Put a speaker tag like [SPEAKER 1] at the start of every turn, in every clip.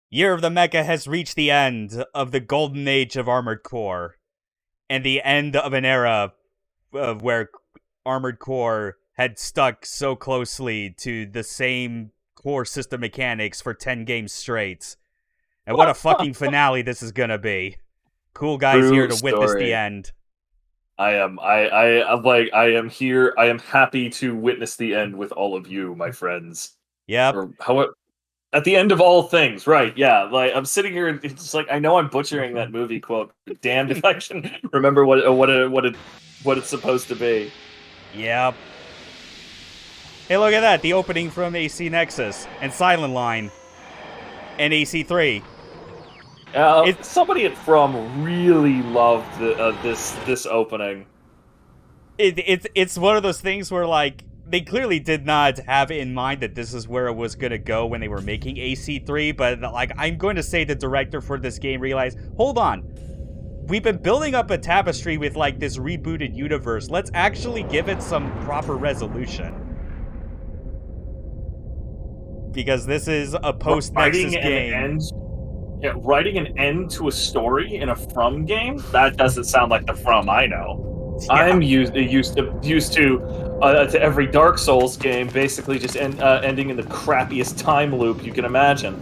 [SPEAKER 1] Year of the Mecha has reached the end of the golden age of Armored Core, and the end of an era of where Armored Core had stuck so closely to the same core system mechanics for 10 games straight. And what a fucking finale this is gonna be. Coolguy's here
[SPEAKER 2] True
[SPEAKER 1] to witness the
[SPEAKER 2] story.
[SPEAKER 1] end.
[SPEAKER 2] I am here. I am happy to witness the end with all of you, my friends.
[SPEAKER 1] Yep.
[SPEAKER 2] Or how at the end of all things, right? Yeah, like I'm sitting here and it's like I know I'm butchering that movie quote. But damned if I can remember what it's supposed to be.
[SPEAKER 1] Yep. Hey, look at that. The opening from AC Nexus and Silent Line and AC3. It,
[SPEAKER 2] Somebody at From really loved this opening.
[SPEAKER 1] it's one of those things where, like, they clearly did not have in mind that this is where it was going to go when they were making AC3, but, like, I'm going to say the director for this game realized, hold on, we've been building up a tapestry with, like, this rebooted universe. Let's actually give it some proper resolution. Because this is a post-Nexus
[SPEAKER 2] Writing an
[SPEAKER 1] game.
[SPEAKER 2] end, yeah, writing an end to a story in a From game, that doesn't sound like the From I know.
[SPEAKER 1] Yeah.
[SPEAKER 2] I'm used to every Dark Souls game basically just ending in the crappiest time loop you can imagine.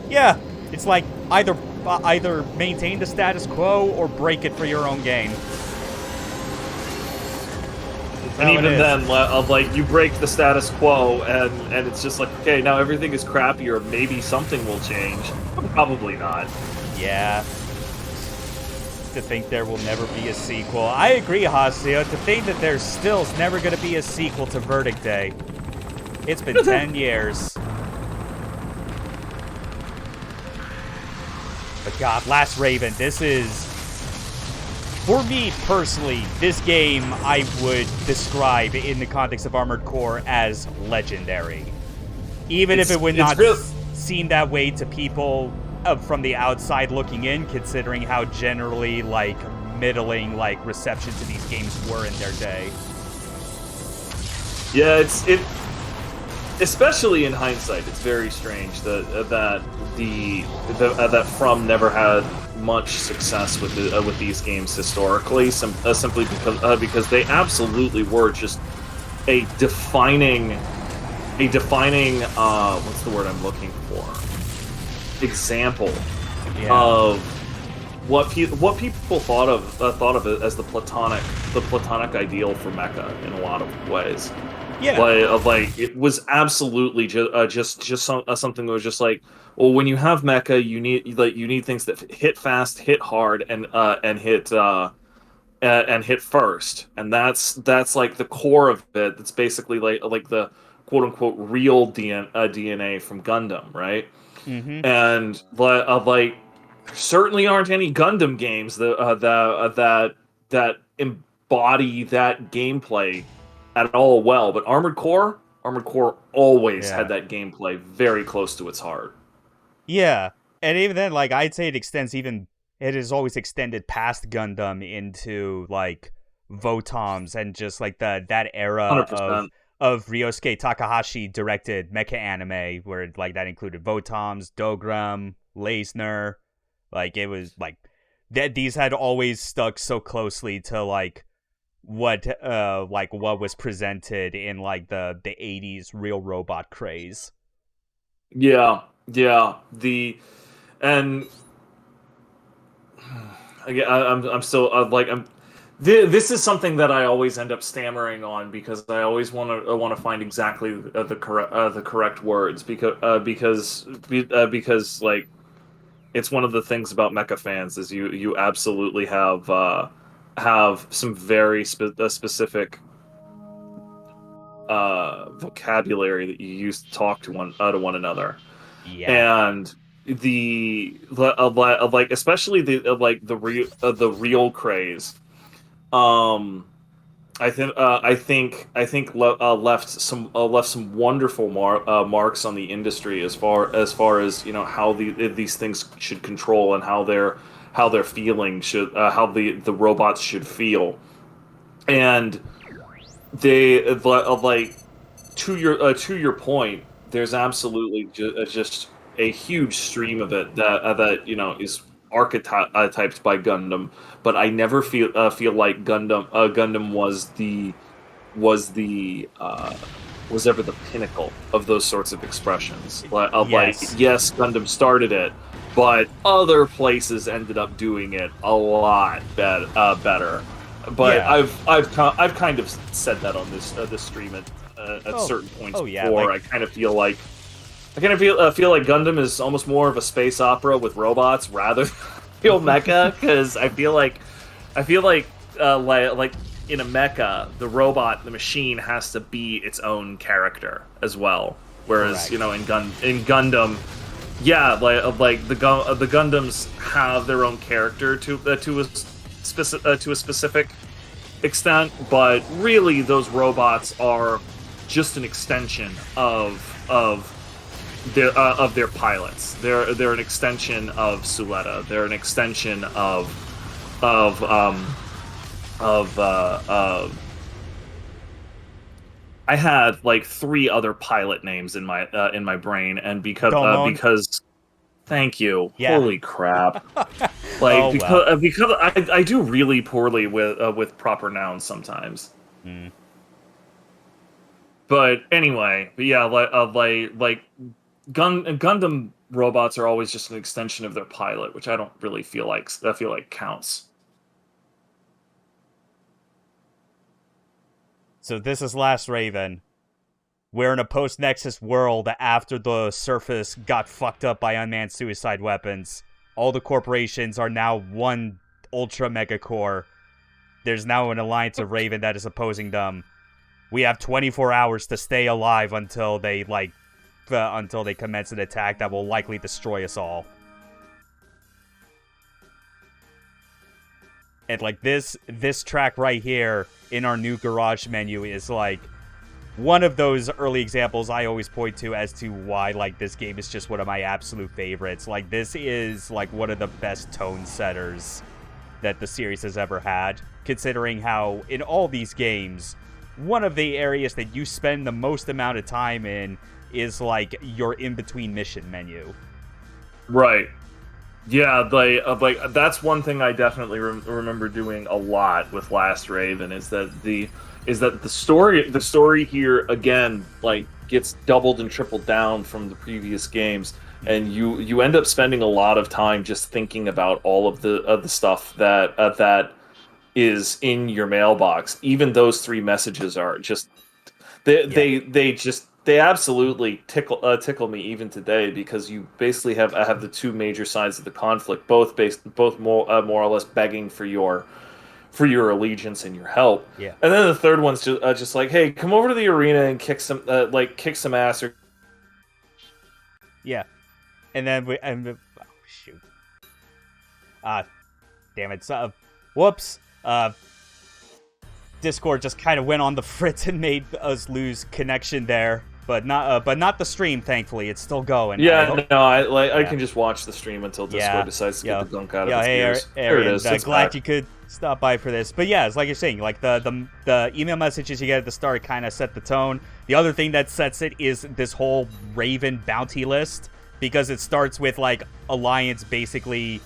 [SPEAKER 1] Yeah, it's like either maintain the status quo or break it for your own gain.
[SPEAKER 2] And even then, like you break the status quo, and it's just like, okay, now everything is crappier. Maybe something will change. Probably not.
[SPEAKER 1] Yeah. To think there will never be a sequel. I agree, Hasio. To think that there's still never going to be a sequel to Verdict Day. It's been 10 years. But God, Last Raven, this is... For me, personally, this game I would describe in the context of Armored Core as legendary. Even if it would not seem that way to people from the outside looking in, considering how generally, like, middling, like, reception to these games were in their day.
[SPEAKER 2] Yeah, especially in hindsight, it's very strange that that From never had much success with these games historically, simply because they absolutely were just a defining what's the word I'm looking for, example of what people thought of it as the platonic ideal for Mecha in a lot of ways.
[SPEAKER 1] Yeah.
[SPEAKER 2] Like it was absolutely just something that was just like, well, when you have Mecha, you need things that hit fast, hit hard, and hit first, and that's like the core of it. That's basically like the quote unquote real DNA from Gundam, right?
[SPEAKER 1] Mm-hmm.
[SPEAKER 2] And like there certainly aren't any Gundam games that embody that gameplay at all well. But Armored Core always had that gameplay very close to its heart.
[SPEAKER 1] Yeah, and even then, like, I'd say it has always extended past Gundam into, like, Votoms and just, like, that era
[SPEAKER 2] 100%.
[SPEAKER 1] of Ryosuke Takahashi directed mecha anime, where, like, that included Votoms, Dogram, Leisner. Like, it was, like, these had always stuck so closely to, like, what was presented in, like, the 80s real robot craze.
[SPEAKER 2] Yeah, yeah. And I'm still like I'm. This is something that I always end up stammering on because I always want to find exactly the correct words because like it's one of the things about mecha fans is you absolutely have some very specific vocabulary that you use to talk to one another.
[SPEAKER 1] Yeah.
[SPEAKER 2] And like especially the real craze. um left some wonderful marks on the industry as you know how these things should control and how they're feeling should how the robots should feel. And they like to your point, there's absolutely just a huge stream of it that is archetyped by Gundam, but I never feel like Gundam was ever the pinnacle of those sorts of expressions. Like,
[SPEAKER 1] Yes.
[SPEAKER 2] yes, Gundam started it, but other places ended up doing it a lot better. But
[SPEAKER 1] Yeah.
[SPEAKER 2] I've kind of said that on this stream at certain points before.
[SPEAKER 1] like,
[SPEAKER 2] I kind of feel like Gundam is almost more of a space opera with robots rather than real mecha, because I feel like in a mecha, the machine has to be its own character as well. Whereas,
[SPEAKER 1] correct.
[SPEAKER 2] In Gundam, yeah, like the Gundams have their own character to a specific extent, but really those robots are just an extension of their pilots. They're an extension of Suletta. They're an extension of I had like 3 other pilot names in my brain, and because thank you,
[SPEAKER 1] Yeah.
[SPEAKER 2] holy crap, like because I do really poorly with proper nouns sometimes.
[SPEAKER 1] Mm.
[SPEAKER 2] But anyway, like Gundam robots are always just an extension of their pilot, which I don't really feel like counts.
[SPEAKER 1] So this is Last Raven. We're in a post-Nexus world after the surface got fucked up by unmanned suicide weapons. All the corporations are now one ultra mega core. There's now an alliance of Raven that is opposing them. We have 24 hours to stay alive until they commence an attack that will likely destroy us all. And like this track right here in our new garage menu is like one of those early examples I always point to as to why like this game is just one of my absolute favorites. Like this is like one of the best tone setters that the series has ever had, considering how in all these games, one of the areas that you spend the most amount of time in is like your in-between mission menu.
[SPEAKER 2] Right. Yeah, like that's one thing I definitely remember doing a lot with Last Raven is that the story here again like gets doubled and tripled down from the previous games, and you end up spending a lot of time just thinking about all of the stuff that is in your mailbox. Even those 3 messages are just they absolutely tickle me even today, because you basically have the 2 major sides of the conflict, both more or less begging for your allegiance and your help.
[SPEAKER 1] Yeah.
[SPEAKER 2] And then the third one's just like, hey, come over to the arena and kick some ass. Or
[SPEAKER 1] Yeah. And then oh shoot. Damn it. Whoops. Discord just kind of went on the fritz and made us lose connection there, but not the stream. Thankfully, it's still going.
[SPEAKER 2] Yeah, I can just watch the stream until Discord decides to get the gunk out of its gears. There it is.
[SPEAKER 1] Glad you could stop by for this. But yeah, it's like you're saying, like the email messages you get at the start kind of set the tone. The other thing that sets it is this whole Raven bounty list, because it starts with like Alliance basically,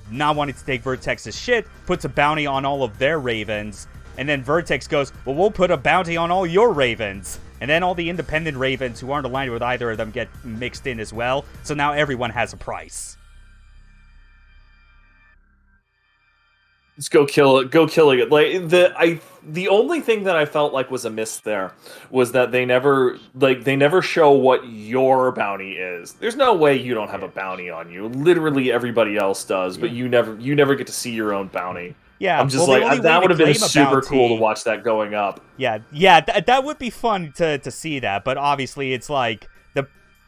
[SPEAKER 1] not wanting to take Vertex's shit, puts a bounty on all of their Ravens. And then Vertex goes, well, we'll put a bounty on all your Ravens. And then all the independent Ravens who aren't aligned with either of them get mixed in as well. So now everyone has a price.
[SPEAKER 2] Just go killing it. Like the only thing that I felt like was amiss there was that they never show what your bounty is. There's no way you don't have a bounty on you. Literally everybody else does, but you never get to see your own bounty.
[SPEAKER 1] Yeah,
[SPEAKER 2] I'm just like, that would have been super cool to watch that going up.
[SPEAKER 1] Yeah, that would be fun to see that. But obviously, it's like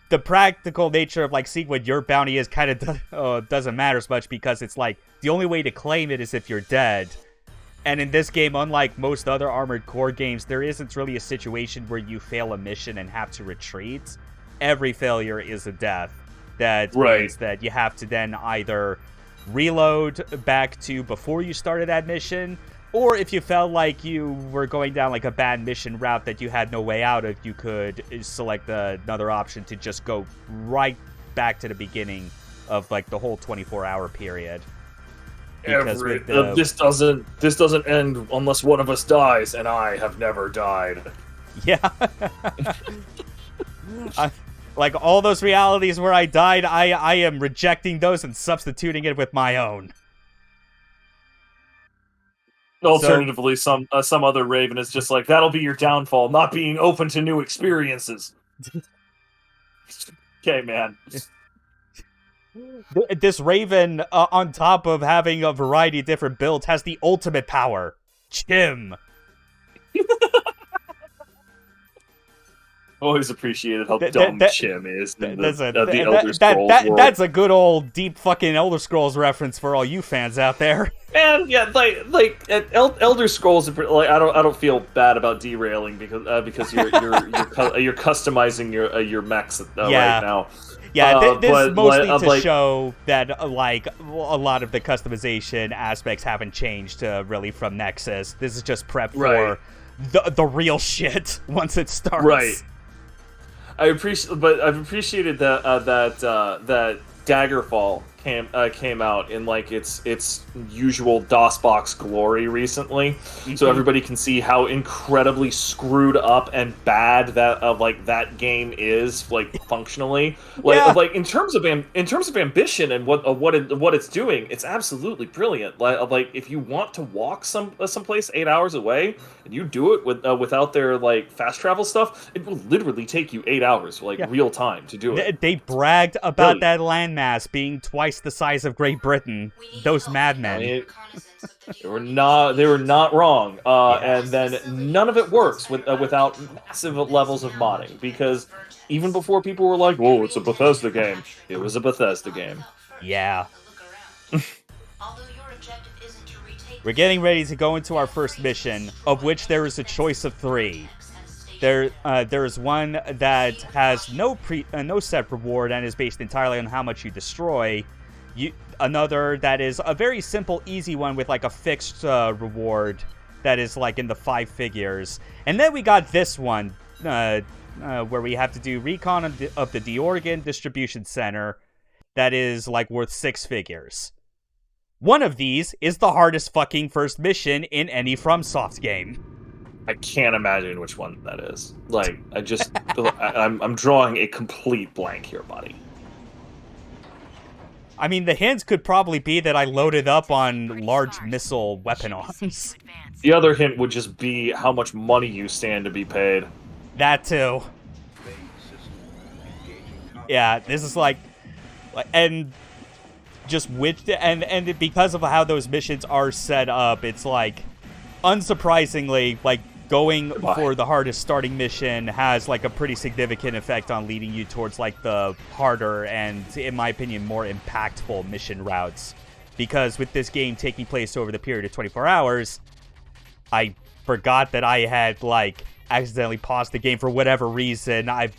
[SPEAKER 1] the practical nature of like seeing what your bounty is kind of doesn't matter as much, because it's like the only way to claim it is if you're dead. And in this game, unlike most other Armored Core games, there isn't really a situation where you fail a mission and have to retreat. Every failure is a death. That means that you have to then either reload back to before you started that mission, or if you felt like you were going down like a bad mission route that you had no way out of, you could select another option to just go right back to the beginning of like the whole 24-hour period. Because
[SPEAKER 2] this doesn't end unless one of us dies, and I have never died.
[SPEAKER 1] Yeah. Like all those realities where I died, I am rejecting those and substituting it with my own.
[SPEAKER 2] Alternatively, some other Raven is just like, that'll be your downfall, not being open to new experiences. Okay, man.
[SPEAKER 1] This Raven, on top of having a variety of different builds, has the ultimate power. Chim.
[SPEAKER 2] Always appreciated how dumb Chim is in the Elder Scrolls world.
[SPEAKER 1] That's a good old deep fucking Elder Scrolls reference for all you fans out there.
[SPEAKER 2] And yeah, like Elder Scrolls, like I don't feel bad about derailing because you're customizing your mechs right now.
[SPEAKER 1] Yeah, this is mostly to show that like a lot of the customization aspects haven't changed really from Nexus. This is just prep for the real shit once it starts.
[SPEAKER 2] Right. I've appreciated that Daggerfall came out in like its usual DOSBox glory recently, so everybody can see how incredibly screwed up and bad that game is, like functionally, like in terms of ambition and what it's doing, it's absolutely brilliant. Like if you want to walk someplace 8 hours away and you do it without their like fast travel stuff, it will literally take you 8 hours, real time to do it.
[SPEAKER 1] They bragged about that landmass being twice the size of Great Britain. Those madmen.
[SPEAKER 2] They were not wrong. And then none of it works without massive levels of modding, because even before people were like, "Whoa, it's a Bethesda game," it was a Bethesda game.
[SPEAKER 1] Yeah. We're getting ready to go into our first mission, of which there is a choice of 3. There is one that has no set reward and is based entirely on how much you destroy. Another that is a very simple, easy one with like a fixed reward that is like in the 5 figures. And then we got this one where we have to do recon of the Deorgan Distribution Center that is like worth 6 figures. One of these is the hardest fucking first mission in any FromSoft game.
[SPEAKER 2] I can't imagine which one that is. Like, I'm drawing a complete blank here, buddy.
[SPEAKER 1] I mean, the hints could probably be that I loaded up on large missile weapon arms.
[SPEAKER 2] The other hint would just be how much money you stand to be paid.
[SPEAKER 1] That too. Yeah, this is like, and just and because of how those missions are set up, it's like, unsurprisingly, like going for the hardest starting mission has like a pretty significant effect on leading you towards like the harder and, in my opinion, more impactful mission routes. Because with this game taking place over the period of 24 hours, I forgot that I had like accidentally paused the game for whatever reason. I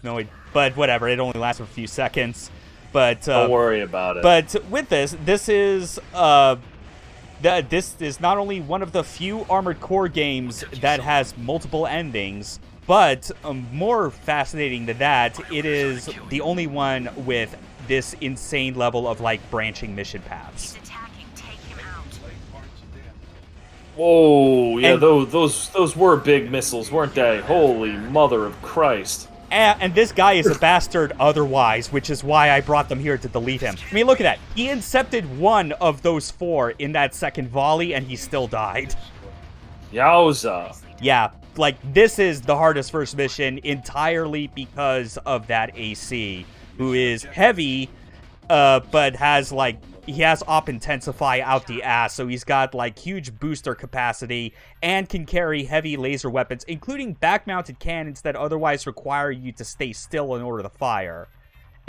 [SPEAKER 1] know it, but whatever. It only lasted a few seconds. But
[SPEAKER 2] don't worry about it.
[SPEAKER 1] But with this is this is not only one of the few Armored Core games that has multiple endings, but more fascinating than that, it is the only one with this insane level of like branching mission paths.
[SPEAKER 2] Whoa, yeah, those were big missiles, weren't they? Holy mother of Christ.
[SPEAKER 1] And this guy is a bastard otherwise, which is why I brought them here to delete him. I mean, look at that. He incepted one of those 4 in that second volley, and he still died.
[SPEAKER 2] Yowza.
[SPEAKER 1] Yeah, like, this is the hardest first mission entirely because of that AC, who is heavy, but has, like, he has Op Intensify out the ass, so he's got, like, huge booster capacity and can carry heavy laser weapons, including back-mounted cannons that otherwise require you to stay still in order to fire.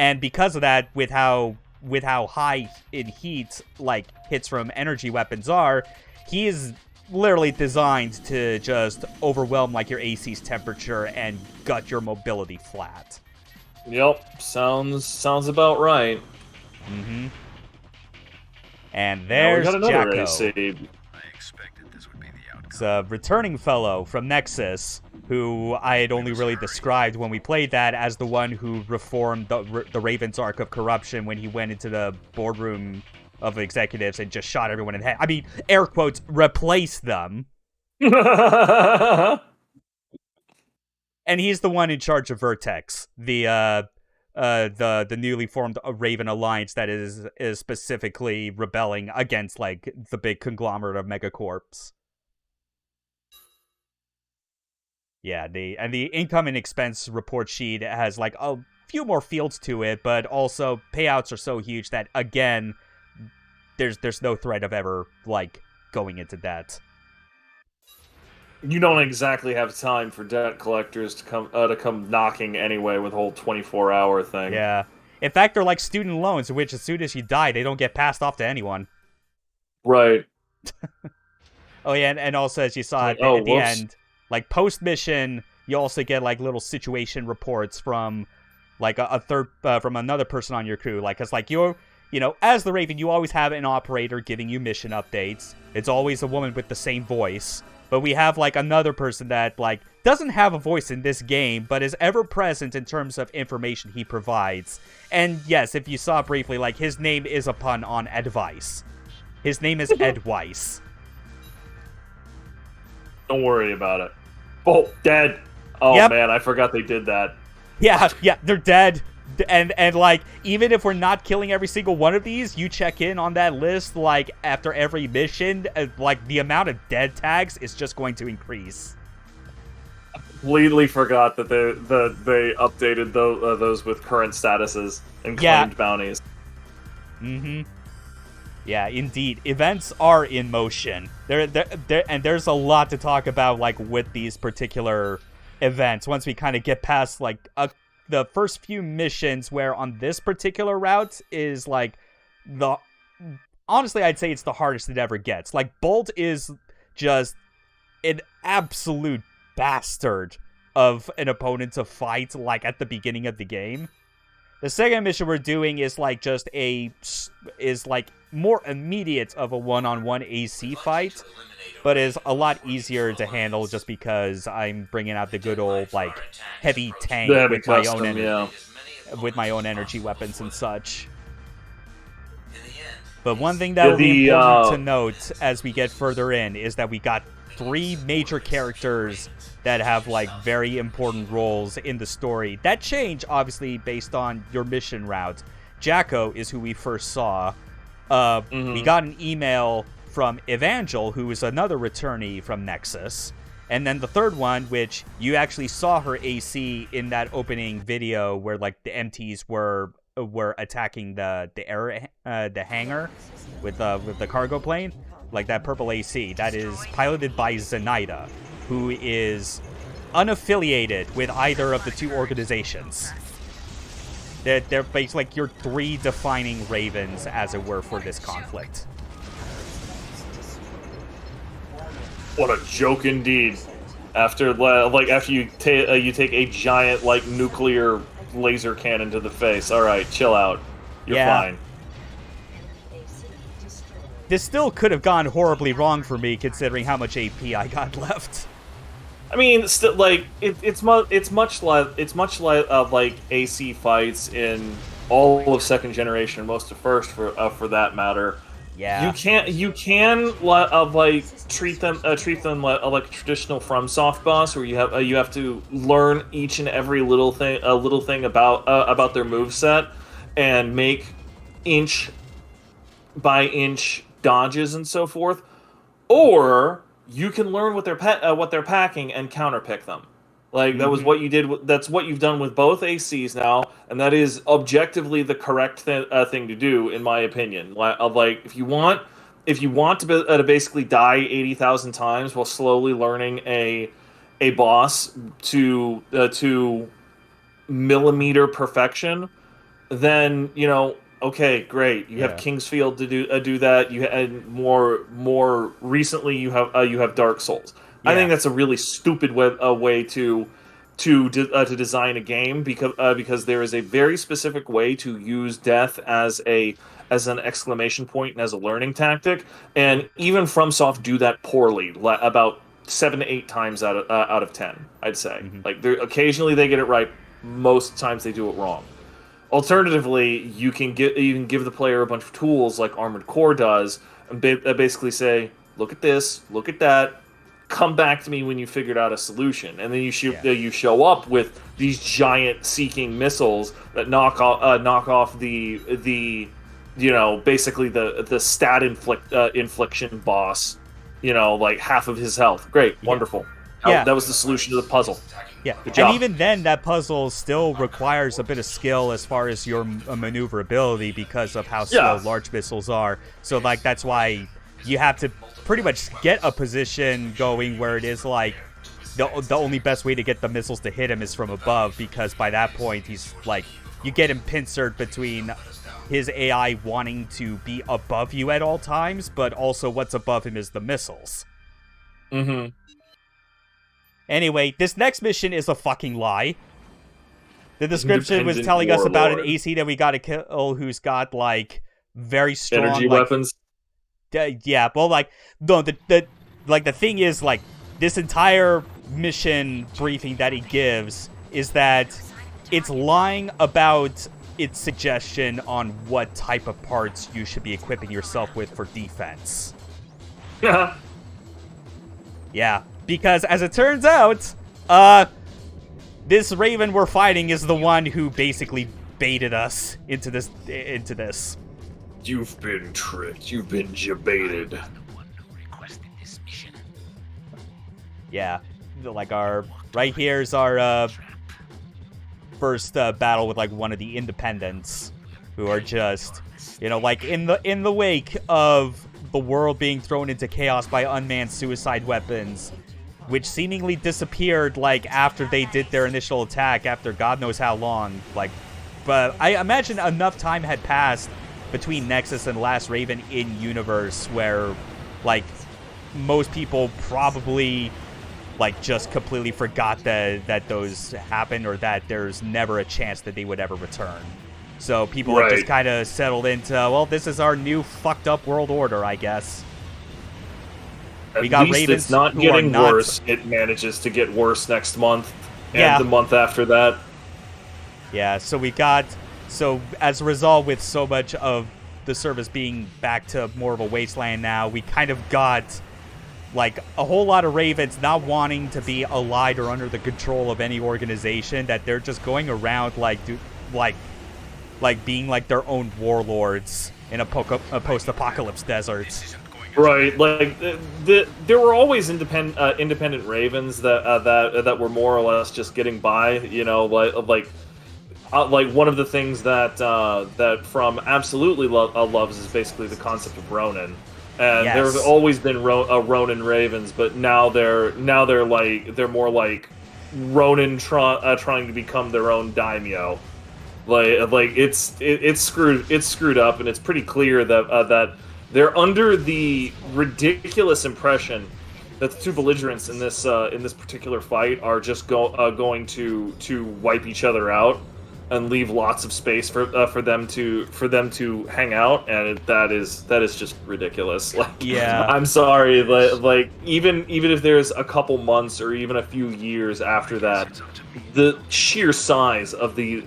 [SPEAKER 1] And because of that, with how high in heat, like, hits from energy weapons are, he is literally designed to just overwhelm, like, your AC's temperature and gut your mobility flat.
[SPEAKER 2] Yep, sounds about right.
[SPEAKER 1] Mm-hmm. And there's Jacko.
[SPEAKER 2] AC.
[SPEAKER 1] It's a returning fellow from Nexus who I had only really described when we played that as the one who reformed the Raven's arc of corruption when he went into the boardroom of executives and just shot everyone in the head. I mean, air quotes, replace them. And he's the one in charge of Vertex, the newly formed Raven Alliance that is specifically rebelling against like the big conglomerate of megacorps. Yeah, the income and expense report sheet has like a few more fields to it, but also payouts are so huge that again, there's no threat of ever like going into debt.
[SPEAKER 2] You don't exactly have time for debt collectors to come knocking anyway with the whole 24-hour thing.
[SPEAKER 1] Yeah. In fact, they're like student loans, in which as soon as you die, they don't get passed off to anyone.
[SPEAKER 2] Right.
[SPEAKER 1] Oh yeah, and also as you saw at the end, like post mission, you also get like little situation reports from like a third from another person on your crew. Like it's like you know, as the Raven, you always have an operator giving you mission updates. It's always a woman with the same voice. But we have, like, another person that, like, doesn't have a voice in this game, but is ever present in terms of information he provides. And, yes, if you saw briefly, like, his name is a pun on advice. His name is Ed Weiss.
[SPEAKER 2] Don't worry about it. Oh, dead. Oh, yep. Man, I forgot they did that.
[SPEAKER 1] Yeah, they're dead. And like, even if we're not killing every single one of these, you check in on that list, like, after every mission, like, the amount of dead tags is just going to increase.
[SPEAKER 2] I completely forgot that they updated those with current statuses and claimed bounties.
[SPEAKER 1] Mm-hmm. Yeah, indeed. Events are in motion. And there's a lot to talk about, like, with these particular events, once we kind of get past, like, the first few missions, where on this particular route is like honestly, I'd say it's the hardest it ever gets. Like, Bolt is just an absolute bastard of an opponent to fight, like, at the beginning of the game. The second mission we're doing is like is like more immediate of a one-on-one AC fight, but is a lot easier to handle just because I'm bringing out the good old, like, heavy tank with my own energy weapons and such. But one thing that will be important to note as we get further in is that we got 3 major characters that have, like, very important roles in the story. That change, obviously, based on your mission route. Jacko is who we first saw. We got an email from Evangel, who is another returnee from Nexus. And then the third one, which you actually saw her AC in that opening video where, like, the MTs were attacking the hangar with the cargo plane, like that purple AC. That is piloted by Zinaida, who is unaffiliated with either of the two organizations. They're basically like your 3 defining Ravens, as it were, for this conflict.
[SPEAKER 2] What a joke indeed! After you take a giant, like, nuclear laser cannon to the face. All right, chill out. You're fine.
[SPEAKER 1] This still could have gone horribly wrong for me, considering how much AP I got left.
[SPEAKER 2] I mean, still, like, it's much like AC fights in all of second generation, most of first for that matter.
[SPEAKER 1] Yeah.
[SPEAKER 2] You can treat them like a traditional FromSoft boss, where you have to learn each and every little thing about their moveset and make inch by inch dodges and so forth, or you can learn what they're packing and counterpick them. Like, that was what you did. That's what you've done with both ACs now, and that is objectively the correct thing to do, in my opinion. Like, if you want to basically die 80,000 times while slowly learning a boss to millimeter perfection, then, you know, okay, great. You have Kingsfield to do that. And more recently, you have Dark Souls. Yeah. I think that's a really stupid way to design a game, because there is a very specific way to use death as an exclamation point and as a learning tactic, and even FromSoft do that poorly about 7 to 8 times out of 10, I'd say. Like, occasionally they get it right. Most times they do it wrong. Alternatively, you can give the player a bunch of tools like Armored Core does, and basically say, look at this, look at that, come back to me when you figured out a solution, and then you show up with these giant seeking missiles that knock off the basically the stat infliction boss, like half of his health. Great, wonderful.
[SPEAKER 1] Yeah.
[SPEAKER 2] That was the solution to the puzzle.
[SPEAKER 1] Yeah,
[SPEAKER 2] Good job.
[SPEAKER 1] and even then, that puzzle still requires a bit of skill as far as your maneuverability because of how slow large missiles are. So, like, that's why you have to pretty much get a position going where it is like the only best way to get the missiles to hit him is from above, because by that point he's like, you get him pincered between his AI wanting to be above you at all times, but also what's above him is the missiles. Anyway, this next mission is a fucking lie. The description was telling us about an AC that we gotta kill who's got, like, very strong
[SPEAKER 2] energy weapons.
[SPEAKER 1] Yeah, well, like, no, the thing is, like, this entire mission briefing that he gives is that it's lying about its suggestion on what type of parts you should be equipping yourself with for defense. Yeah, because as it turns out, this Raven we're fighting is the one who basically baited us into this.
[SPEAKER 2] You've been tricked. You've been jebaited.
[SPEAKER 1] Yeah, like right here's our first battle with like one of the independents, who are just, like in the wake of the world being thrown into chaos by unmanned suicide weapons, which seemingly disappeared like after they did their initial attack after God knows how long. Like, but I imagine enough time had passed between Nexus and Last Raven in universe where, like, most people probably, like, just completely forgot that those happened, or that there's never a chance that they would ever return. So people have just kind of settled into, well, this is our new fucked up world order, I guess.
[SPEAKER 2] We got Ravens. It's not getting worse. It manages to get worse next month and the month after that.
[SPEAKER 1] Yeah, so as a result, with so much of the service being back to more of a wasteland now, we kind of got, like, a whole lot of Ravens not wanting to be allied or under the control of any organization, that they're just going around like being like their own warlords in a post-apocalypse desert.
[SPEAKER 2] Right, like there were always independent Ravens that were more or less just getting by, like one of the things that From absolutely loves is basically the concept of Ronin, and there's always been Ronin Ravens, but now they're more like Ronin trying to become their own daimyo. Like it's screwed up, and it's pretty clear that they're under the ridiculous impression that the two belligerents in this particular fight are just going to wipe each other out and leave lots of space for them to hang out, and that is just ridiculous. Like, I'm sorry, like even if there's a couple months or even a few years after that, the sheer size of the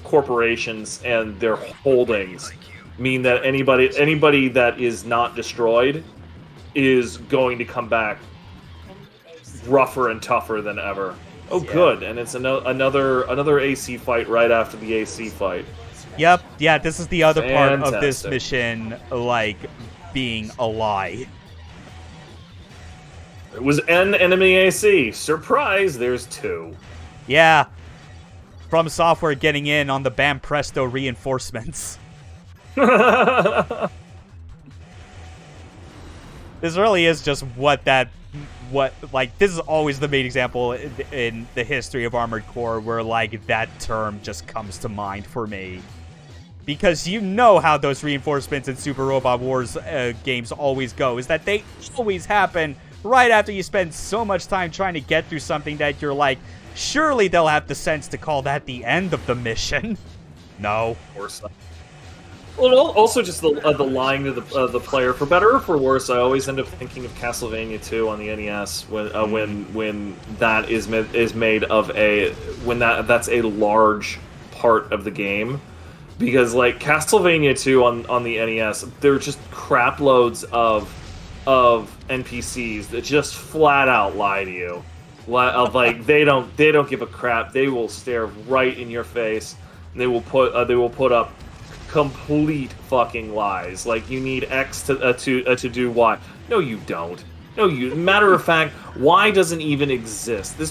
[SPEAKER 2] corporations and their holdings mean that anybody that is not destroyed is going to come back rougher and tougher than ever. Oh, good, and it's another AC fight right after the AC fight.
[SPEAKER 1] Yep, yeah, this is the other part of this mission, like, being a lie.
[SPEAKER 2] It was an enemy AC. Surprise, there's two.
[SPEAKER 1] Yeah, From Software getting in on the Bam Presto reinforcements. This really is just this is always the main example in the history of Armored Core where, like, that term just comes to mind for me. Because you know how those reinforcements in Super Robot Wars games always go, is that they always happen right after you spend so much time trying to get through something that you're like, surely they'll have the sense to call that the end of the mission. No.
[SPEAKER 2] Or so. Well, also just the lying to the player, for better or for worse. I always end up thinking of Castlevania 2 on the NES when that is made of that's a large part of the game, because like Castlevania 2 on the NES, they're just crap loads of NPCs that just flat out lie to you, like they don't give a crap. They will stare right in your face. And they will put up complete fucking lies. Like, you need X to do Y. No, you don't. No, you. Matter of fact, Y doesn't even exist. This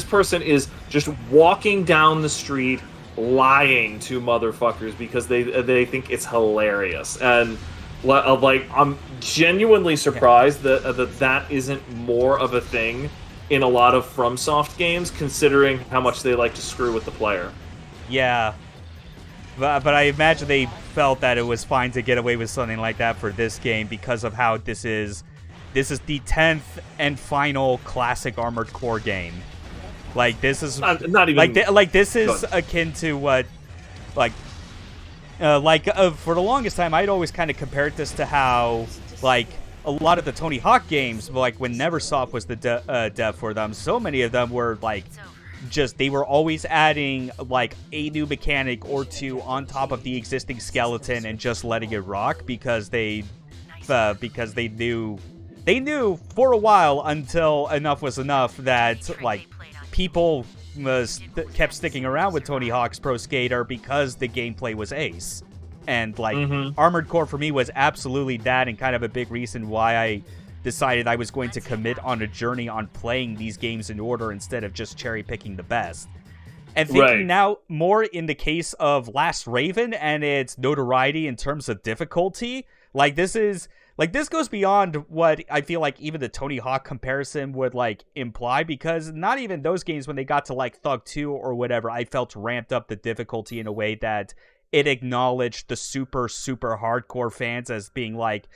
[SPEAKER 2] person is just walking down the street lying to motherfuckers because they think it's hilarious. And like, I'm genuinely surprised that isn't more of a thing in a lot of FromSoft games, considering how much they like to screw with the player.
[SPEAKER 1] Yeah. But I imagine they felt that it was fine to get away with something like that for this game because of how this is the 10th and final classic Armored Core game. Like, this is
[SPEAKER 2] not even
[SPEAKER 1] like this is akin to what for the longest time I'd always kind of compared this to how like a lot of the Tony Hawk games, like when Neversoft was the dev for them, so many of them were like they were always adding like a new mechanic or two on top of the existing skeleton and just letting it rock because they knew for a while, until enough was enough, that like people kept sticking around with Tony Hawk's Pro Skater because the gameplay was ace. And like Armored Core for me was absolutely that, and kind of a big reason why I decided I was going to commit on a journey on playing these games in order instead of just cherry-picking the best. And thinking now more in the case of Last Raven and its notoriety in terms of difficulty, this goes beyond what I feel like even the Tony Hawk comparison would like imply, because not even those games, when they got to like Thug 2 or whatever, I felt ramped up the difficulty in a way that it acknowledged the super hardcore fans as being like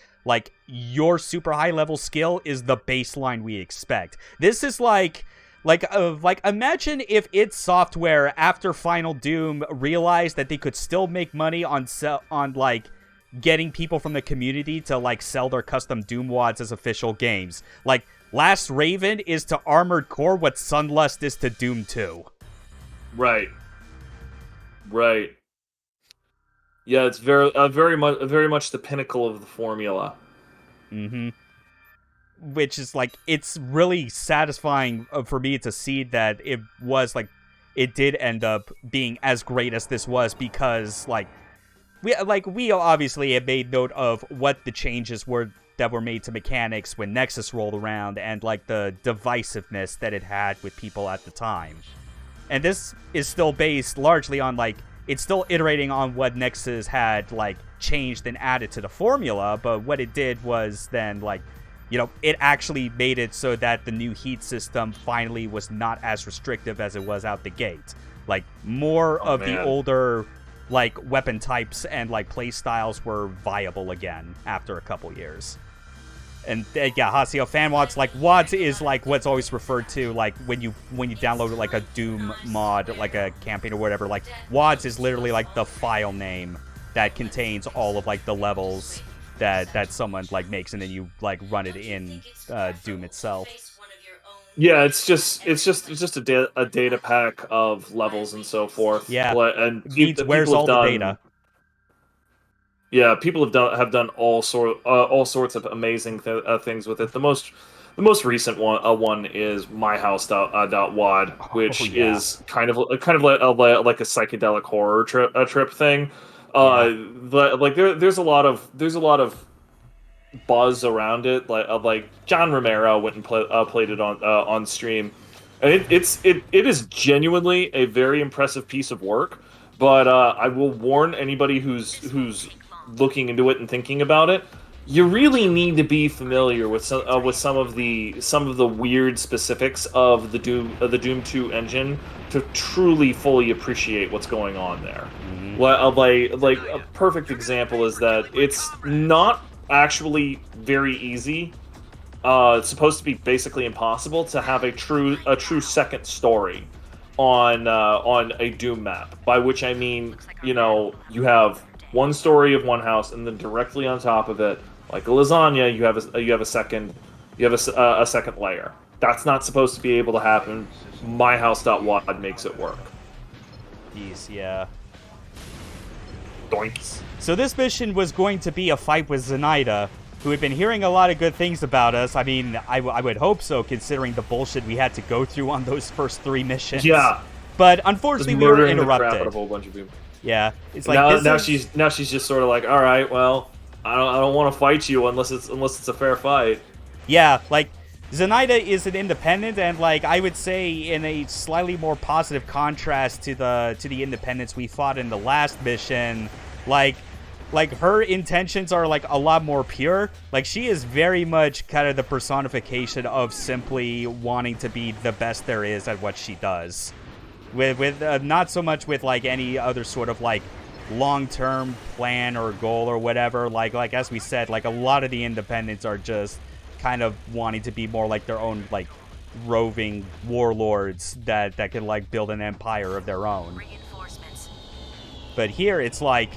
[SPEAKER 1] your super high level skill is the baseline we expect. This is like imagine if id Software after Final Doom realized that they could still make money on like getting people from the community to like sell their custom Doom wads as official games. Like, Last Raven is to Armored Core what Sunlust is to Doom 2.
[SPEAKER 2] Right. Yeah, it's very much the pinnacle of the formula.
[SPEAKER 1] Mm-hmm. Which is like, it's really satisfying for me to see that it was like, it did end up being as great as this was, because we obviously have made note of what the changes were that were made to mechanics when Nexus rolled around, and like the divisiveness that it had with people at the time. And this is still based largely on like, it's still iterating on what Nexus had like changed and added to the formula, but what it did was then like, you know, it actually made it so that the new heat system finally was not as restrictive as it was out the gate. Like, more of the older like weapon types and like play styles were viable again after a couple years. And yeah, Hasio, fan wads, like wads is like what's always referred to like when you download like a Doom mod, like a campaign or whatever, like wads is literally like the file name that contains all of like the levels that someone like makes, and then you like run it in Doom itself.
[SPEAKER 2] Yeah, it's just a data pack of levels and so forth.
[SPEAKER 1] Yeah,
[SPEAKER 2] and
[SPEAKER 1] where's all the data?
[SPEAKER 2] Yeah, people have done all sorts of amazing things with it. The most recent one is myhouse.wad, which is kind of like a psychedelic horror trip thing. Like there's a lot of buzz around it. Like John Romero went and played it on stream, and it is genuinely a very impressive piece of work. But I will warn anybody who's looking into it and thinking about it, you really need to be familiar with some of the weird specifics of the Doom 2 engine to truly fully appreciate what's going on there. Mm-hmm. Like a perfect example is that it's not actually very easy. It's supposed to be basically impossible to have a true second story on a Doom map. By which I mean, you know, you have one story of one house, and then directly on top of it, like a lasagna, you have a second a second layer. That's not supposed to be able to happen. MyHouse.wad makes it work.
[SPEAKER 1] Jeez, yeah.
[SPEAKER 2] Doinks.
[SPEAKER 1] So this mission was going to be a fight with Zinaida, who had been hearing a lot of good things about us. I mean, I would hope so, considering the bullshit we had to go through on those first 3 missions.
[SPEAKER 2] Yeah.
[SPEAKER 1] But unfortunately, we were interrupted.
[SPEAKER 2] The crap out of a whole bunch of people.
[SPEAKER 1] Yeah, it's like
[SPEAKER 2] now she's just sort of like, all right, well, I don't want to fight you unless it's a fair fight.
[SPEAKER 1] Yeah, like Zinaida is an independent, and like I would say in a slightly more positive contrast to the independents we fought in the last mission, like her intentions are like a lot more pure. Like she is very much kind of the personification of simply wanting to be the best there is at what she does. With not so much with like any other sort of like long-term plan or goal or whatever. Like as we said, like a lot of the independents are just kind of wanting to be more like their own like roving warlords that can like build an empire of their own. But here it's like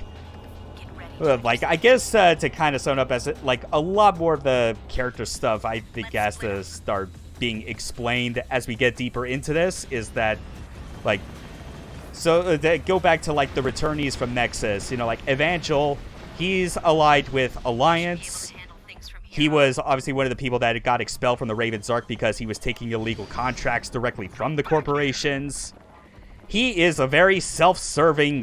[SPEAKER 1] I guess to kind of sum up as like a lot more of the character stuff I think has to start being explained as we get deeper into this is that like, so go back to like the returnees from Nexus, you know, like Evangel, he's allied with Alliance. He was obviously one of the people that got expelled from the Raven's Ark because he was taking illegal contracts directly from the corporations. He is a very self-serving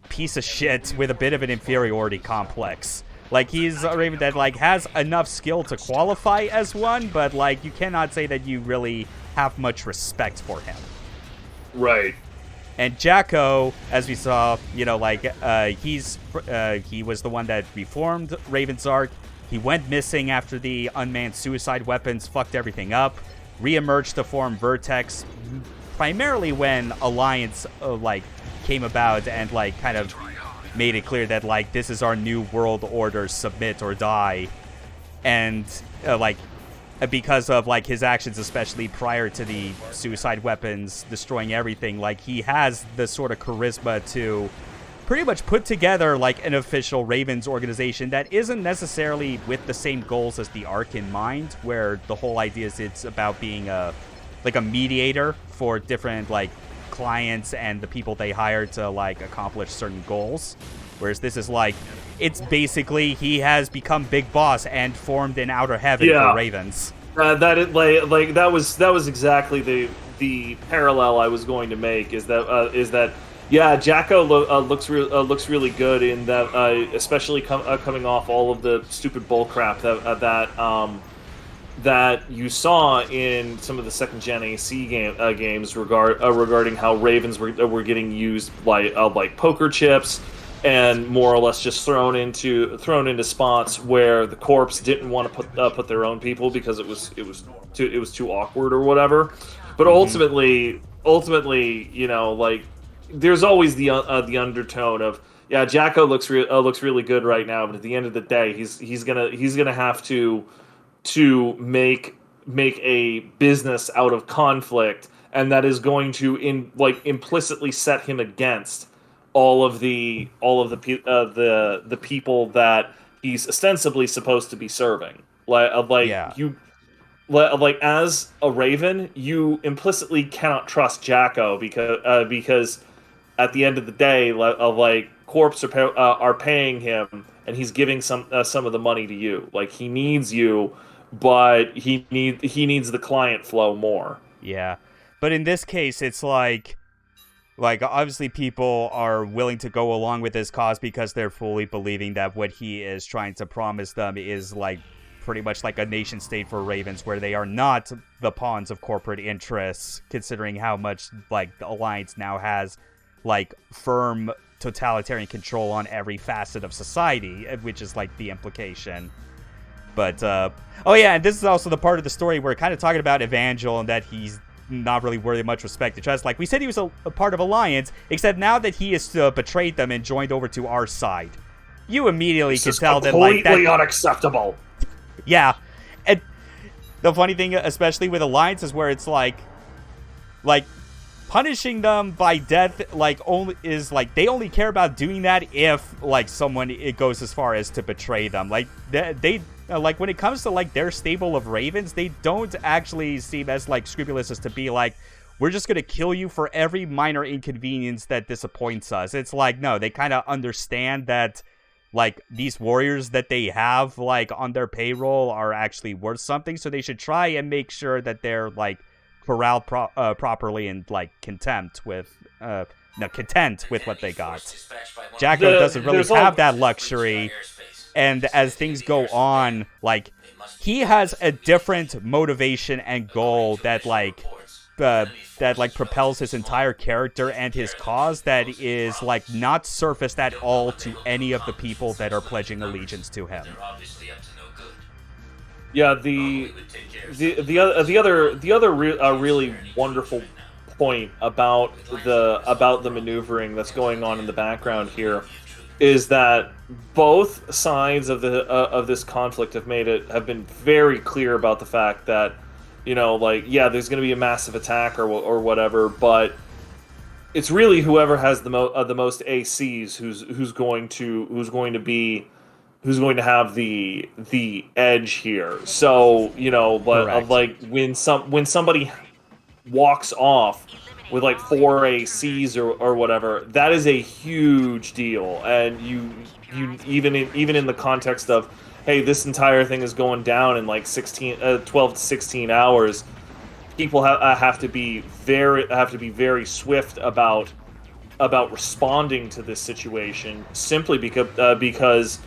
[SPEAKER 1] piece of shit with a bit of an inferiority complex. Like, he's a Raven that like has enough skill to qualify as one, but like you cannot say that you really have much respect for him.
[SPEAKER 2] Right.
[SPEAKER 1] And Jacko, as we saw, you know, like, he was the one that reformed Raven's Ark. He went missing after the unmanned suicide weapons fucked everything up. Re-emerged to form Vertex, primarily when Alliance, like, came about and, like, kind of made it clear that, like, this is our new world order, submit or die. And, like, because of like his actions, especially prior to the suicide weapons destroying everything, like he has the sort of charisma to pretty much put together like an official Ravens organization that isn't necessarily with the same goals as the Ark in mind, where the whole idea is it's about being a mediator for different like clients and the people they hire to like accomplish certain goals. Whereas this is like, it's basically he has become big boss and formed an outer heaven for Ravens.
[SPEAKER 2] That was exactly the parallel I was going to make. Is that Jacko looks really good in that, especially coming off all of the stupid bull crap that you saw in some of the second gen AC games regarding how Ravens were getting used like poker chips. And more or less just thrown into spots where the corps didn't want to put their own people because it was too awkward or whatever. But ultimately, you know, like there's always the undertone of Jacko looks really good right now, but at the end of the day, he's gonna have to make a business out of conflict, and that is going to implicitly set him against all of the people that he's ostensibly supposed to be serving. As a Raven, you implicitly cannot trust Jacko because at the end of the day, corps are paying him, and he's giving some of the money to you. Like he needs you, but he needs the client flow more.
[SPEAKER 1] Yeah, but in this case, it's like obviously people are willing to go along with his cause because they're fully believing that what he is trying to promise them is like pretty much like a nation state for Ravens, where they are not the pawns of corporate interests, considering how much like the Alliance now has like firm totalitarian control on every facet of society, which is like the implication. But and this is also the part of the story where we're kind of talking about Evangel and that he's not really worthy of much respect to trust. Like we said, he was a part of Alliance, except now that he has betrayed them and joined over to our side, you immediately can tell that like that
[SPEAKER 2] completely unacceptable.
[SPEAKER 1] Yeah, and the funny thing, especially with Alliance, is where it's like punishing them by death they only care about doing that if like someone it goes as far as to betray them. Like they like when it comes to like their stable of ravens, they don't actually seem as like scrupulous as to be like, we're just gonna kill you for every minor inconvenience that disappoints us. It's like, no, they kind of understand that like these warriors that they have like on their payroll are actually worth something, so they should try and make sure that they're like corralled properly and like content with what they got. Jacko doesn't really have that luxury, and as things go on, like he has a different motivation and goal that propels his entire character and his cause that is like not surfaced at all to any of the people that are pledging allegiance to him.
[SPEAKER 2] Yeah, the other really wonderful point about the maneuvering that's going on in the background here is that both sides of this conflict have been very clear about the fact that, you know, like, yeah, there's going to be a massive attack or whatever, but it's really whoever has the most ACs who's going to have the edge here. So, you know, but like when somebody walks off with like 4 ACs or whatever, that is a huge deal. And you even in the context of, hey, this entire thing is going down in like 12 to 16 hours, people have to be very swift about responding to this situation, simply because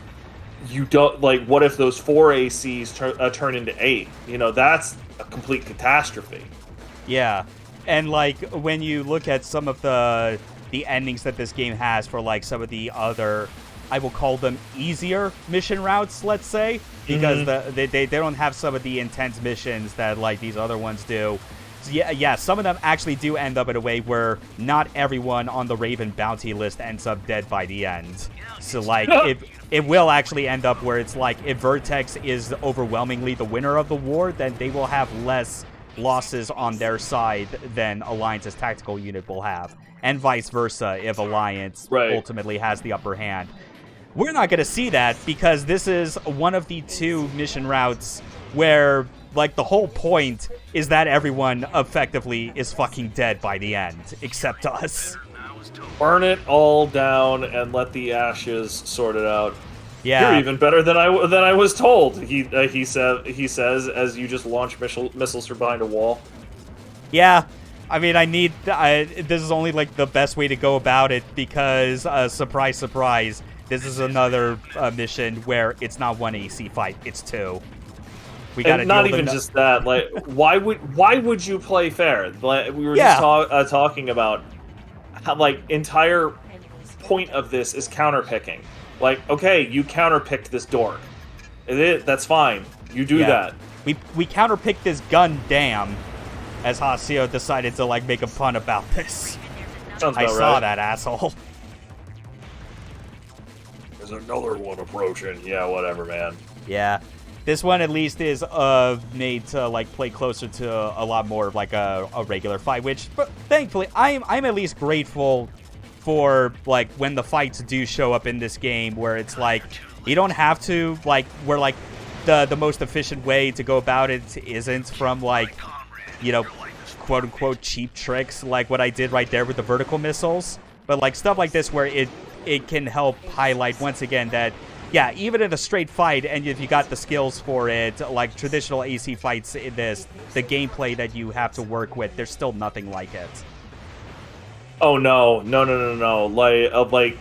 [SPEAKER 2] you don't, like, what if those 4 ACs turn into 8? You know, that's a complete catastrophe.
[SPEAKER 1] Yeah, and like when you look at some of the endings that this game has for like some of the other, I will call them easier mission routes, let's say, because they don't have some of the intense missions that like these other ones do. So yeah, some of them actually do end up in a way where not everyone on the Raven bounty list ends up dead by the end. So like it will actually end up where it's like if Vertex is overwhelmingly the winner of the war, then they will have less losses on their side than Alliance's tactical unit will have, and vice versa if Alliance ultimately has the upper hand. We're not going to see that because this is one of the 2 mission routes where like the whole point is that everyone effectively is fucking dead by the end except us.
[SPEAKER 2] Burn it all down and let the ashes sort it out.
[SPEAKER 1] Yeah,
[SPEAKER 2] you're even better than I was told. He says as you just launch missiles from behind a wall.
[SPEAKER 1] Yeah, I mean, this is only like the best way to go about it because surprise, surprise, this is another mission where it's not 1 AC fight, it's 2. We got
[SPEAKER 2] not even just that. Like, why would you play fair? Like, we were just talking about how, like, entire point of this is counterpicking. Like, okay, you counterpicked this dork. That's fine. You do that.
[SPEAKER 1] We counterpicked this gun, damn, as Haseo decided to like make a pun about this.
[SPEAKER 2] Sounds about
[SPEAKER 1] I saw that, asshole.
[SPEAKER 2] There's another one approaching. Yeah, whatever, man.
[SPEAKER 1] Yeah. This one at least is made to like play closer to a lot more of like a regular fight, which thankfully I'm at least grateful for, like, when the fights do show up in this game, where it's like you don't have to like where like the most efficient way to go about it isn't from like, you know, quote unquote cheap tricks like what I did right there with the vertical missiles, but like stuff like this where it can help highlight once again that yeah, even in a straight fight, and if you got the skills for it, like traditional AC fights in this, the gameplay that you have to work with, there's still nothing like it.
[SPEAKER 2] Oh no! Like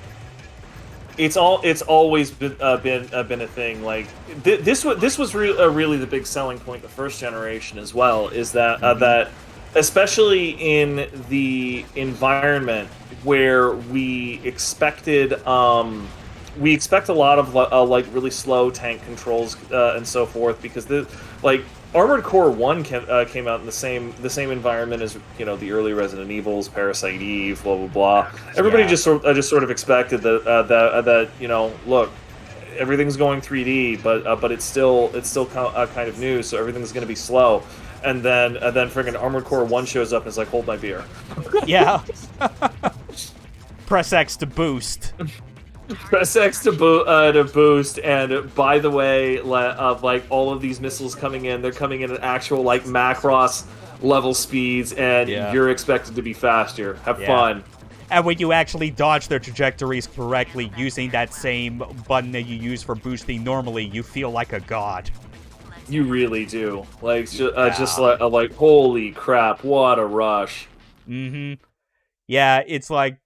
[SPEAKER 2] it's always been a thing. Like this was really the big selling point the first generation as well. Is that that especially in the environment where we expected a lot of like really slow tank controls and so forth, because Armored Core 1 came out in the same environment as, you know, the early Resident Evils, Parasite Eve, blah blah blah. Everybody just sort of expected that you know, look, everything's going 3D, but it's still kind of new, so everything's going to be slow. and then friggin' Armored Core 1 shows up and is like, hold my beer.
[SPEAKER 1] Yeah. Press X to boost.
[SPEAKER 2] Press X to boost, and by the way, like all of these missiles coming in, they're coming in at actual like Macross level speeds, and you're expected to be faster. Have fun.
[SPEAKER 1] And when you actually dodge their trajectories correctly using that same button that you use for boosting normally, you feel like a god.
[SPEAKER 2] You really do. Like, just like, holy crap, what a rush.
[SPEAKER 1] Mm-hmm. Yeah, it's like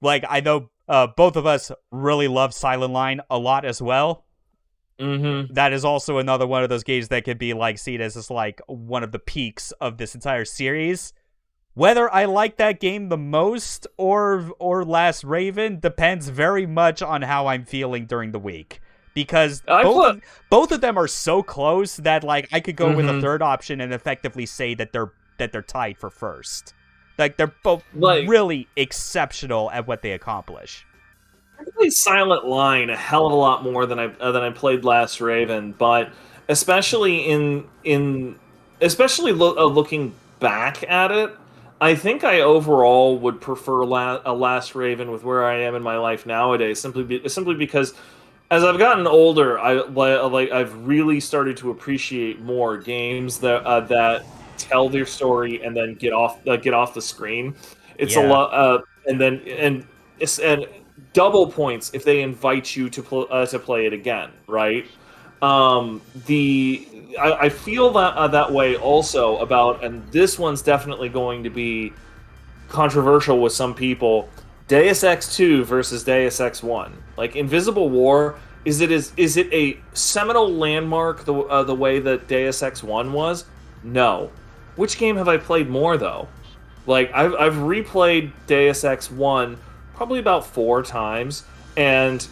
[SPEAKER 1] I know both of us really love Silent Line a lot as well.
[SPEAKER 2] Mm-hmm.
[SPEAKER 1] That is also another one of those games that could be like seen as just like one of the peaks of this entire series. Whether I like that game the most or Last Raven depends very much on how I'm feeling during the week. Because both of them are so close that like I could go with a third option and effectively say that they're tied for first. Like they're both really exceptional at what they accomplish.
[SPEAKER 2] I played Silent Line a hell of a lot more than I played Last Raven, but especially looking back at it, I think I overall would prefer a Last Raven with where I am in my life nowadays, simply because as I've gotten older, I've really started to appreciate more games that tell their story and then get off the screen. It's a lot, and double points if they invite you to play it again, right? I feel that way also about, and this one's definitely going to be controversial with some people. Deus Ex 2 versus Deus Ex 1. Like Invisible War, is it a seminal landmark the way that Deus Ex 1 was? No. Which game have I played more though? Like I've replayed Deus Ex 1 probably about 4 times, and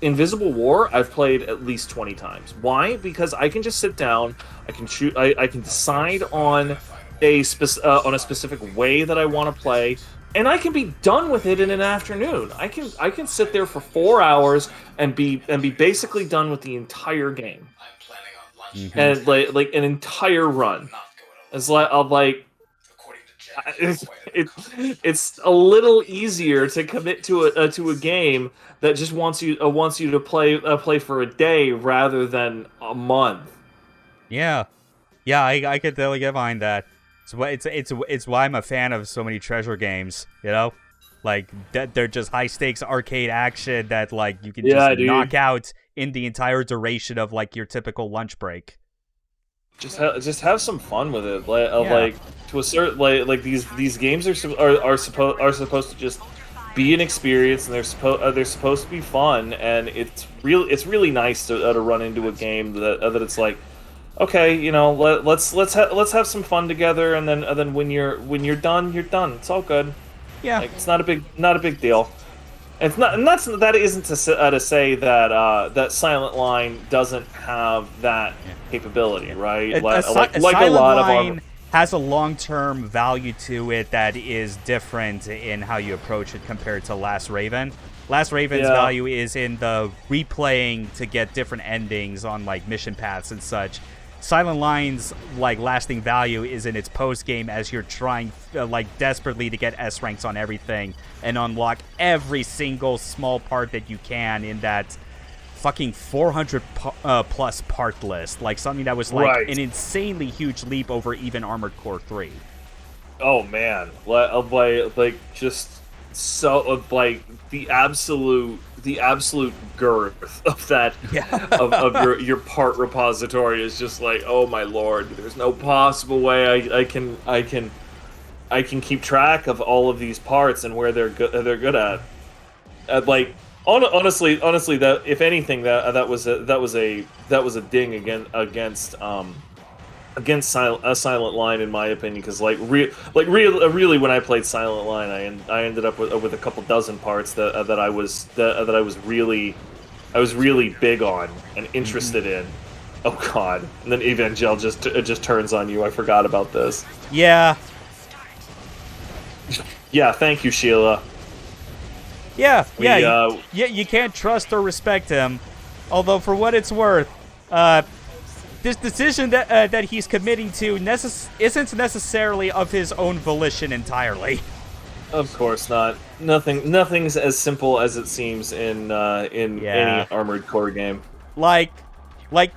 [SPEAKER 2] Invisible War I've played at least 20 times. Why? Because I can just sit down, I can decide on a specific way that I want to play, and I can be done with it in an afternoon. I can sit there for 4 hours and be basically done with the entire game, and like an entire run. It's it's a little easier to commit to a game that just wants you to play for a day rather than a month.
[SPEAKER 1] Yeah, I could totally get behind that. It's why I'm a fan of so many treasure games. You know, like they're just high stakes arcade action that like you can just knock out in the entire duration of like your typical lunch break.
[SPEAKER 2] Just have some fun with it. Like to a certain like these games are supposed to just be an experience, and they're supposed to be fun, and it's really nice to run into a game that it's like, okay, you know, let's have some fun together, and then when you're done, you're done. It's all good.
[SPEAKER 1] Yeah,
[SPEAKER 2] like, it's not a big deal. It's not, and that isn't to say that Silent Line doesn't have that capability, right? Like a lot of our
[SPEAKER 1] has a long-term value to it that is different in how you approach it compared to Last Raven. Last Raven's value is in the replaying to get different endings on like mission paths and such. Silent Line's like lasting value is in its post game as you're trying like desperately to get S ranks on everything and unlock every single small part that you can in that fucking 400 plus part list. Like something that was like an insanely huge leap over even Armored Core 3.
[SPEAKER 2] Oh man, like just so like the absolute girth of that of your part repository is just like, oh my lord, there's no possible way I can keep track of all of these parts and where they're good at. Like honestly, that if anything that was a ding against Silent Line in my opinion, because really when I played Silent Line, I ended up with a couple dozen parts that I was really big on and interested in. Oh god! And then Evangel just turns on you. I forgot about this.
[SPEAKER 1] Yeah.
[SPEAKER 2] Yeah. Thank you, Sheila.
[SPEAKER 1] Yeah. You can't trust or respect him. Although for what it's worth, this decision that he's committing to isn't necessarily of his own volition entirely.
[SPEAKER 2] Of course not. Nothing's as simple as it seems in any Armored Core game.
[SPEAKER 1] Like,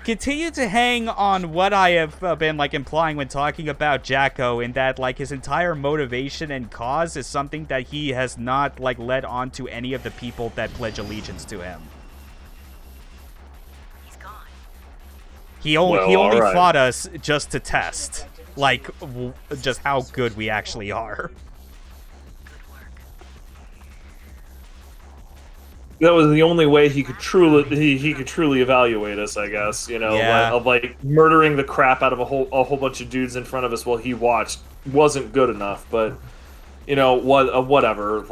[SPEAKER 1] continue to hang on what I have been, like, implying when talking about Jacko, in that, like, his entire motivation and cause is something that he has not, like, led on to any of the people that pledge allegiance to him.
[SPEAKER 3] He's gone.
[SPEAKER 1] He only fought us just to test, like, just how good we actually are.
[SPEAKER 2] That was the only way he could truly evaluate us, I guess. You know, like murdering the crap out of a whole bunch of dudes in front of us while he watched wasn't good enough. But you know whatever.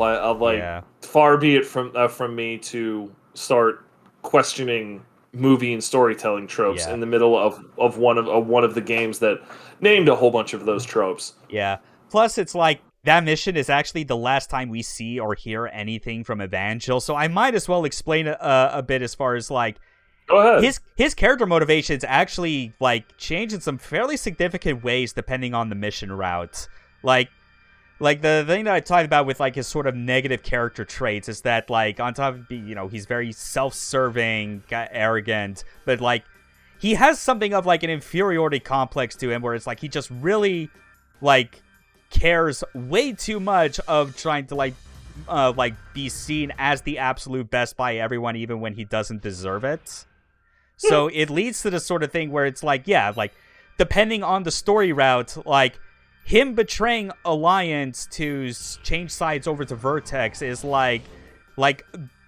[SPEAKER 2] Far be it from me to start questioning movie and storytelling tropes in the middle of one of the games that named a whole bunch of those tropes.
[SPEAKER 1] Yeah. Plus, it's like, that mission is actually the last time we see or hear anything from Evangel, so I might as well explain a bit as far as, like,
[SPEAKER 2] go ahead.
[SPEAKER 1] His character motivations actually, like, change in some fairly significant ways depending on the mission route. Like the thing that I talked about with, like, his sort of negative character traits is that, like, on top of being, you know, he's very self-serving, arrogant, but, like, he has something of, like, an inferiority complex to him where it's like he just really, like, cares way too much of trying to like be seen as the absolute best by everyone, even when he doesn't deserve it. So it leads to the sort of thing where it's like, yeah, like, depending on the story route, like, him betraying Alliance to change sides over to Vertex is like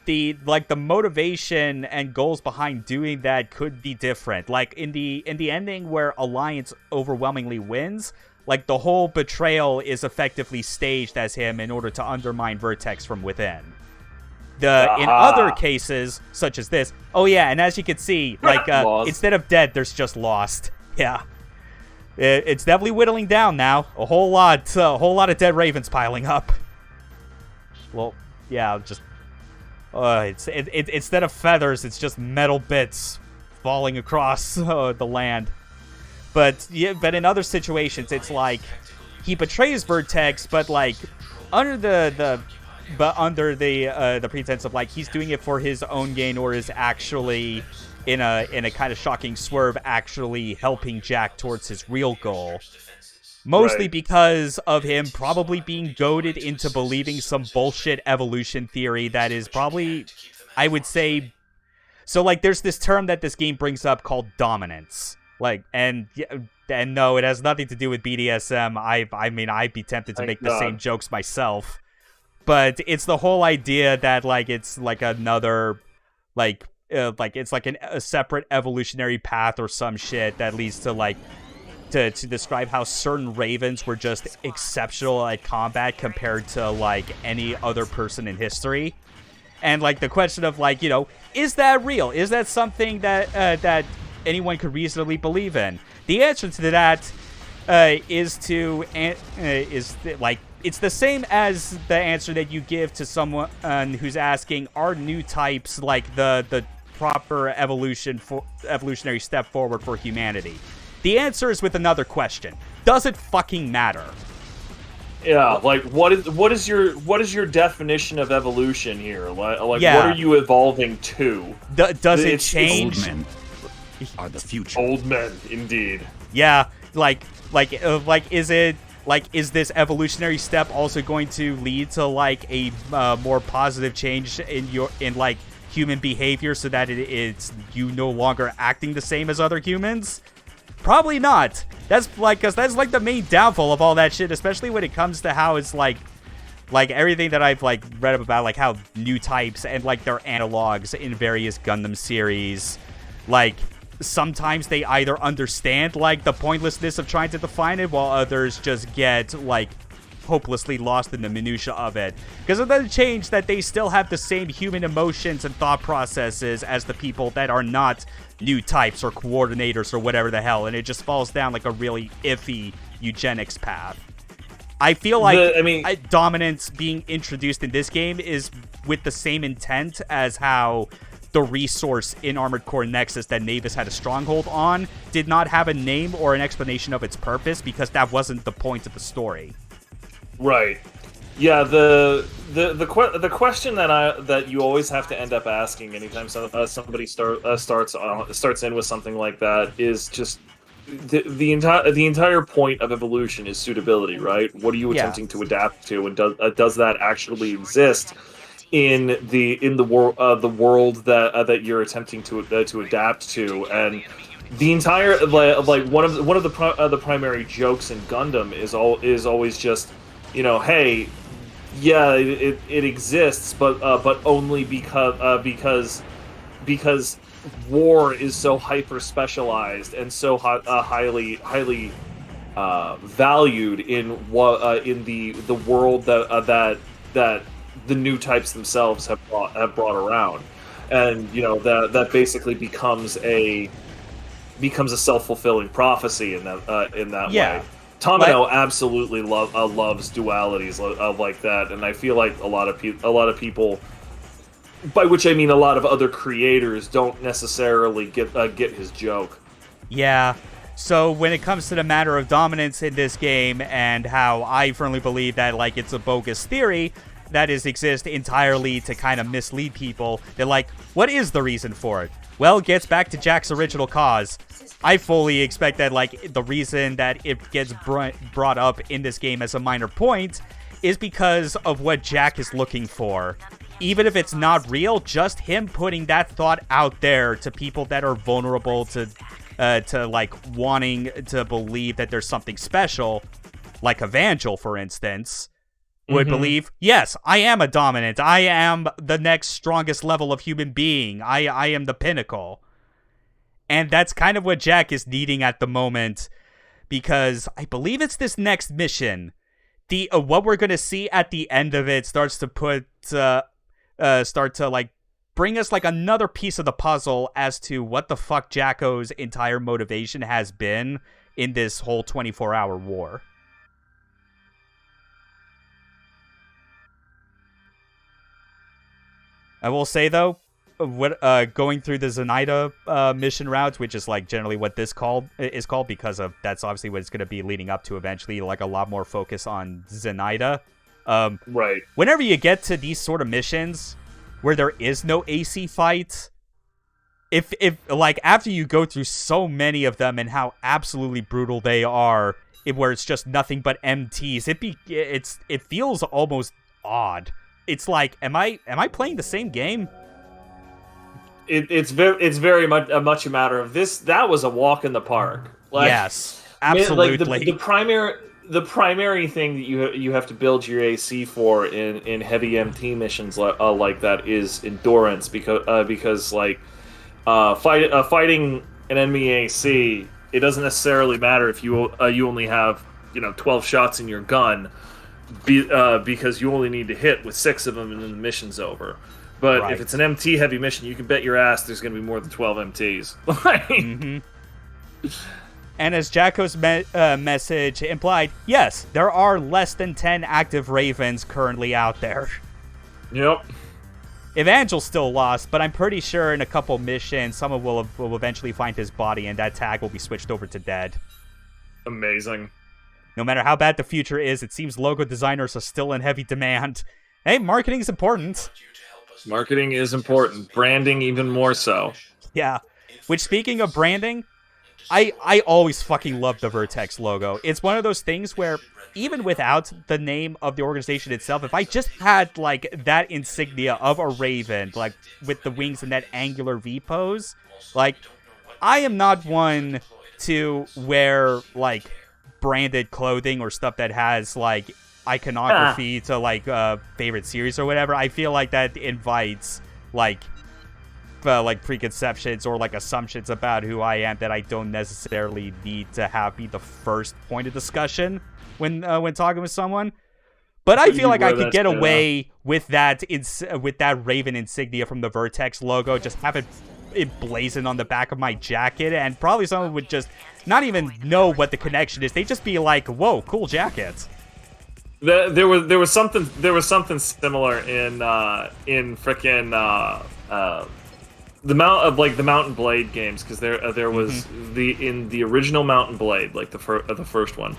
[SPEAKER 1] the motivation and goals behind doing that could be different. Like in the ending where Alliance overwhelmingly wins, like, the whole betrayal is effectively staged as him in order to undermine Vertex from within. In other cases, such as this, and as you can see, like, instead of dead, there's just lost. Yeah. It's definitely whittling down now. A whole lot of dead Ravens piling up. Well, yeah, just... instead of feathers, it's just metal bits falling across the land. But in other situations, it's like he betrays Vertex, but like under the pretense of like he's doing it for his own gain, or is actually in a kind of shocking swerve actually helping Jack towards his real goal. Mostly because of him probably being goaded into believing some bullshit evolution theory that is probably, I would say, so like there's this term that this game brings up called dominance. Like, and no, it has nothing to do with BDSM. I mean, I'd be tempted to make the same jokes myself. But it's the whole idea that, like, it's like another, it's like a separate evolutionary path or some shit that leads to, like, to describe how certain Ravens were just exceptional at combat compared to, like, any other person in history. And, like, the question of, like, you know, is that real? Is that something that anyone could reasonably believe in? The answer to that is it's the same as the answer that you give to someone who's asking, are new types like the proper evolutionary step forward for humanity? The answer is with another question: does it fucking matter?
[SPEAKER 2] Yeah, like what is your definition of evolution here? Like what are you evolving to?
[SPEAKER 1] Does it change?
[SPEAKER 4] Old men are the future.
[SPEAKER 2] Old men, indeed.
[SPEAKER 1] Yeah, is this evolutionary step also going to lead to like a more positive change in like human behavior, so that it's you no longer acting the same as other humans? Probably not. That's like, cause that's like the main downfall of all that shit, especially when it comes to how it's like everything that I've like read about, like how new types and like their analogs in various Gundam series, like sometimes they either understand like the pointlessness of trying to define it, while others just get like hopelessly lost in the minutia of it, because it doesn't change that they still have the same human emotions and thought processes as the people that are not new types or coordinators or whatever the hell, and it just falls down like a really iffy eugenics path. I feel like dominance being introduced in this game is with the same intent as how the resource in Armored Core Nexus that Navis had a stronghold on did not have a name or an explanation of its purpose, because that wasn't the point of the story.
[SPEAKER 2] Right. Yeah. The question that you always have to end up asking anytime somebody starts in with something like that is just the entire point of evolution is suitability, right? What are you attempting to adapt to, and does that actually exist in the world that you're attempting to adapt to? And the entire one of the primary jokes in Gundam is always just, hey, yeah, it exists, but only because war is so hyper specialized and so highly valued in the world that the new types themselves have brought around, and that basically becomes a self-fulfilling prophecy in that way. Tomino absolutely loves dualities like that, and I feel like a lot of people, by which I mean a lot of other creators, don't necessarily get his joke.
[SPEAKER 1] Yeah. So when it comes to the matter of dominance in this game, and how I firmly believe that it's a bogus theory that exists entirely to kind of mislead people, they're like, what is the reason for it? Well, it gets back to Jack's original cause. I fully expect that, the reason that it gets brought up in this game as a minor point is because of what Jack is looking for. Even if it's not real, just him putting that thought out there to people that are vulnerable to wanting to believe that there's something special, like Evangel, for instance, would believe, yes, I am a dominant. I am the next strongest level of human being. I am the pinnacle. And that's kind of what Jack is needing at the moment, because I believe it's this next mission. What we're going to see at the end of it starts to bring us another piece of the puzzle as to what the fuck Jacko's entire motivation has been in this whole 24-hour war. I will say, though, going through the Zinaida mission routes, which is generally what this is called, because of that's obviously what it's going to be leading up to eventually, a lot more focus on Zinaida.
[SPEAKER 2] Right.
[SPEAKER 1] Whenever you get to these sort of missions where there is no AC fight, if after you go through so many of them and how absolutely brutal they are, where it's just nothing but MTs, it feels almost odd. It's am I playing the same game?
[SPEAKER 2] It's very much a matter of this. That was a walk in the park.
[SPEAKER 1] Yes, absolutely.
[SPEAKER 2] The primary thing that you have to build your AC for in heavy MT missions like that is endurance, because fighting an enemy AC, it doesn't necessarily matter if you only have 12 shots in your gun, because you only need to hit with 6 of them and then the mission's over. But if it's an MT heavy mission, you can bet your ass there's going to be more than 12 MTs.
[SPEAKER 1] And as Jacko's message implied, yes, there are less than 10 active Ravens currently out there.
[SPEAKER 2] Yep.
[SPEAKER 1] Evangel's still lost, but I'm pretty sure in a couple missions, someone will eventually find his body, and that tag will be switched over to dead.
[SPEAKER 2] Amazing.
[SPEAKER 1] No matter how bad the future is, it seems logo designers are still in heavy demand. Hey, marketing's important.
[SPEAKER 2] Marketing is important. Branding even more so.
[SPEAKER 1] Yeah. Which, speaking of branding, I always fucking love the Vertex logo. It's one of those things where, even without the name of the organization itself, if I just had, that insignia of a raven, with the wings and that angular V pose, I am not one to wear, branded clothing or stuff that has, iconography to, favorite series or whatever. I feel like that invites, preconceptions or assumptions about who I am that I don't necessarily need to have be the first point of discussion when talking with someone. But I feel like I could get away with that Raven insignia from the Vertex logo, just have it emblazoned on the back of my jacket, and probably someone would just not even know what the connection is. They'd just be like, "Whoa, cool jacket."
[SPEAKER 2] There was something similar in frickin' the Mountain Blade games, because there was in the original Mountain Blade, like the first one,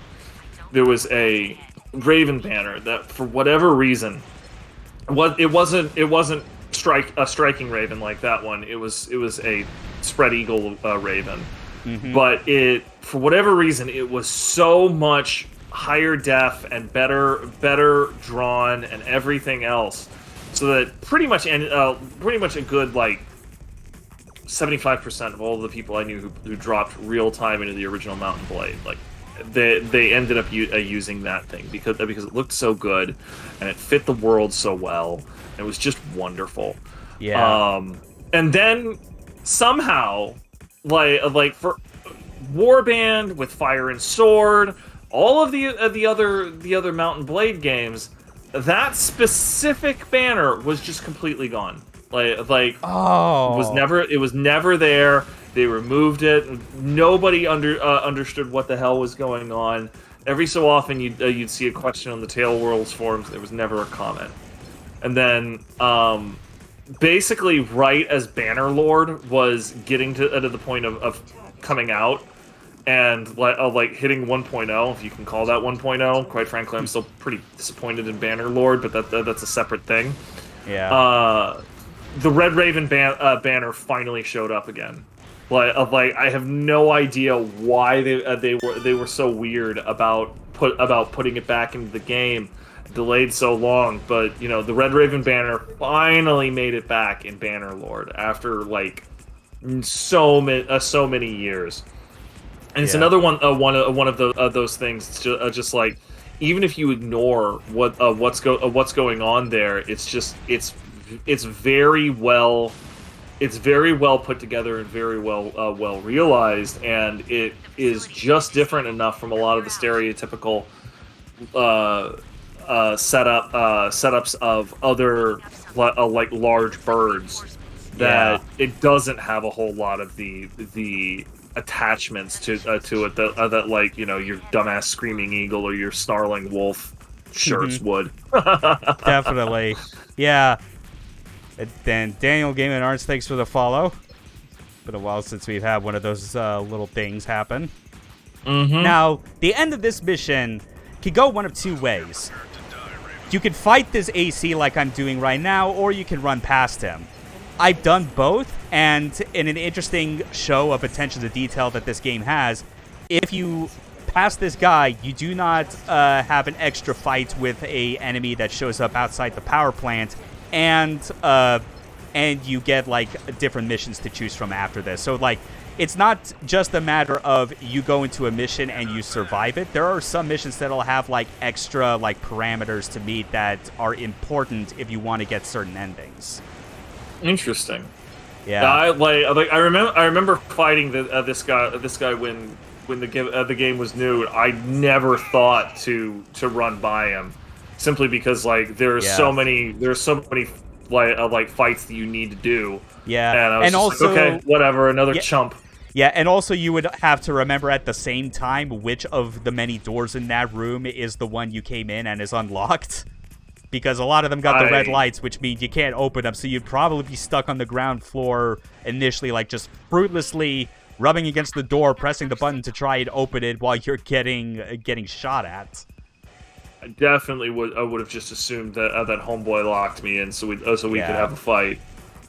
[SPEAKER 2] there was a Raven banner that for whatever reason, it wasn't a striking Raven like that one. It was a spread eagle Raven, but for whatever reason it was so much higher def and better drawn and everything else, so that pretty much a good like 75% of all the people I knew who dropped real time into the original Mountain Blade, like they ended up using that thing because it looked so good and it fit the world so well and it was just wonderful.
[SPEAKER 1] Yeah.
[SPEAKER 2] And then somehow like for Warband with Fire and Sword, all of the other Mountain Blade games, that specific banner was just completely gone. It was never there. They removed it. Nobody understood what the hell was going on. Every so often you'd see a question on the Tail Worlds forums. There was never a comment. And then basically right as Bannerlord was getting to the point of coming out and like hitting 1.0, if you can call that 1.0. Quite frankly, I'm still pretty disappointed in Bannerlord, but that's a separate thing.
[SPEAKER 1] Yeah.
[SPEAKER 2] The Red Raven banner finally showed up again. I have no idea why they were so weird about putting it back into the game, delayed so long. But the Red Raven banner finally made it back in Bannerlord after like so many years. And it's another one of those things. It's just like, even if you ignore what's going on there, it's very well put together and very well realized, and it is just different enough from a lot of the stereotypical setups of other like large birds that it doesn't have a whole lot of the attachments to it that like your dumbass screaming eagle or your snarling wolf shirts would.
[SPEAKER 1] Definitely. Yeah. Then Daniel Game and Arts, thanks for the follow. Been a while since we've had one of those little things happen. Now, the end of this mission can go one of two ways. You can fight this AC like I'm doing right now, or you can run past him. I've done both, and in an interesting show of attention to detail that this game has, if you pass this guy, you do not have an extra fight with a enemy that shows up outside the power plant, and you get like different missions to choose from after this. So like, it's not just a matter of you go into a mission and you survive it. There are some missions that'll have like extra like parameters to meet that are important if you want to get certain endings.
[SPEAKER 2] Interesting.
[SPEAKER 1] Yeah.
[SPEAKER 2] I remember fighting this guy when the game was new. I never thought to run by him, simply because like there's so many like fights that you need to do.
[SPEAKER 1] Yeah.
[SPEAKER 2] And I was also like, okay, whatever, another chump.
[SPEAKER 1] Yeah, and also you would have to remember at the same time which of the many doors in that room is the one you came in and is unlocked. Because a lot of them got the red lights, which means you can't open them, so you'd probably be stuck on the ground floor initially, like just fruitlessly rubbing against the door, pressing the button to try and open it while you're getting shot at.
[SPEAKER 2] I definitely would have just assumed that homeboy locked me in so we could have a fight.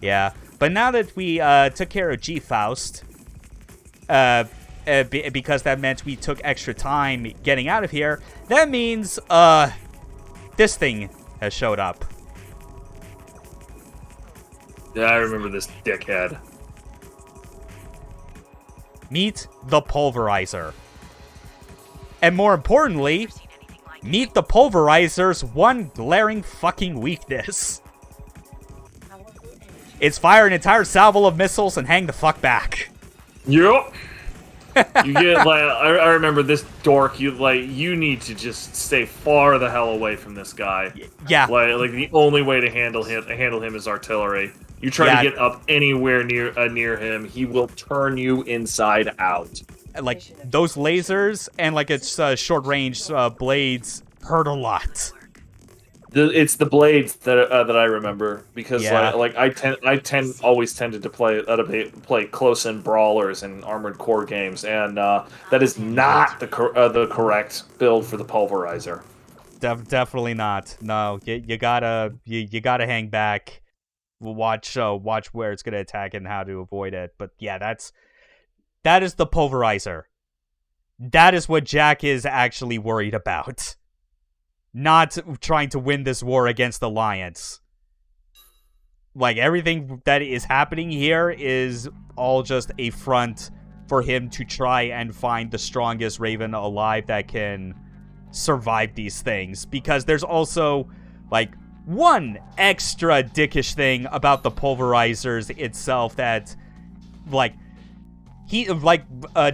[SPEAKER 1] Yeah, but now that we took care of G-Faust, because that meant we took extra time getting out of here, that means this thing has showed up.
[SPEAKER 2] Yeah, I remember this dickhead.
[SPEAKER 1] Meet the Pulverizer. And more importantly, meet the Pulverizer's one glaring fucking weakness. It's fire an entire salvo of missiles and hang the fuck back.
[SPEAKER 2] Yep. You get I remember this dork. You need to just stay far the hell away from this guy.
[SPEAKER 1] Yeah.
[SPEAKER 2] Like the only way to handle him is artillery. You try to get up anywhere near him, he will turn you inside out.
[SPEAKER 1] Like those lasers and like its short range blades hurt a lot.
[SPEAKER 2] It's the blades that I remember because
[SPEAKER 1] Yeah.
[SPEAKER 2] always tended to play close in brawlers and Armored Core games, and that is not the correct build for the pulverizer.
[SPEAKER 1] Definitely not. No, you gotta hang back. Watch where it's gonna attack and how to avoid it. But yeah, that is the pulverizer. That is what Jack is actually worried about. Not trying to win this war against the Alliance. Like, everything that is happening here is all just a front for him to try and find the strongest Raven alive that can survive these things. Because there's also, like, one extra dickish thing about the pulverizers itself that, like,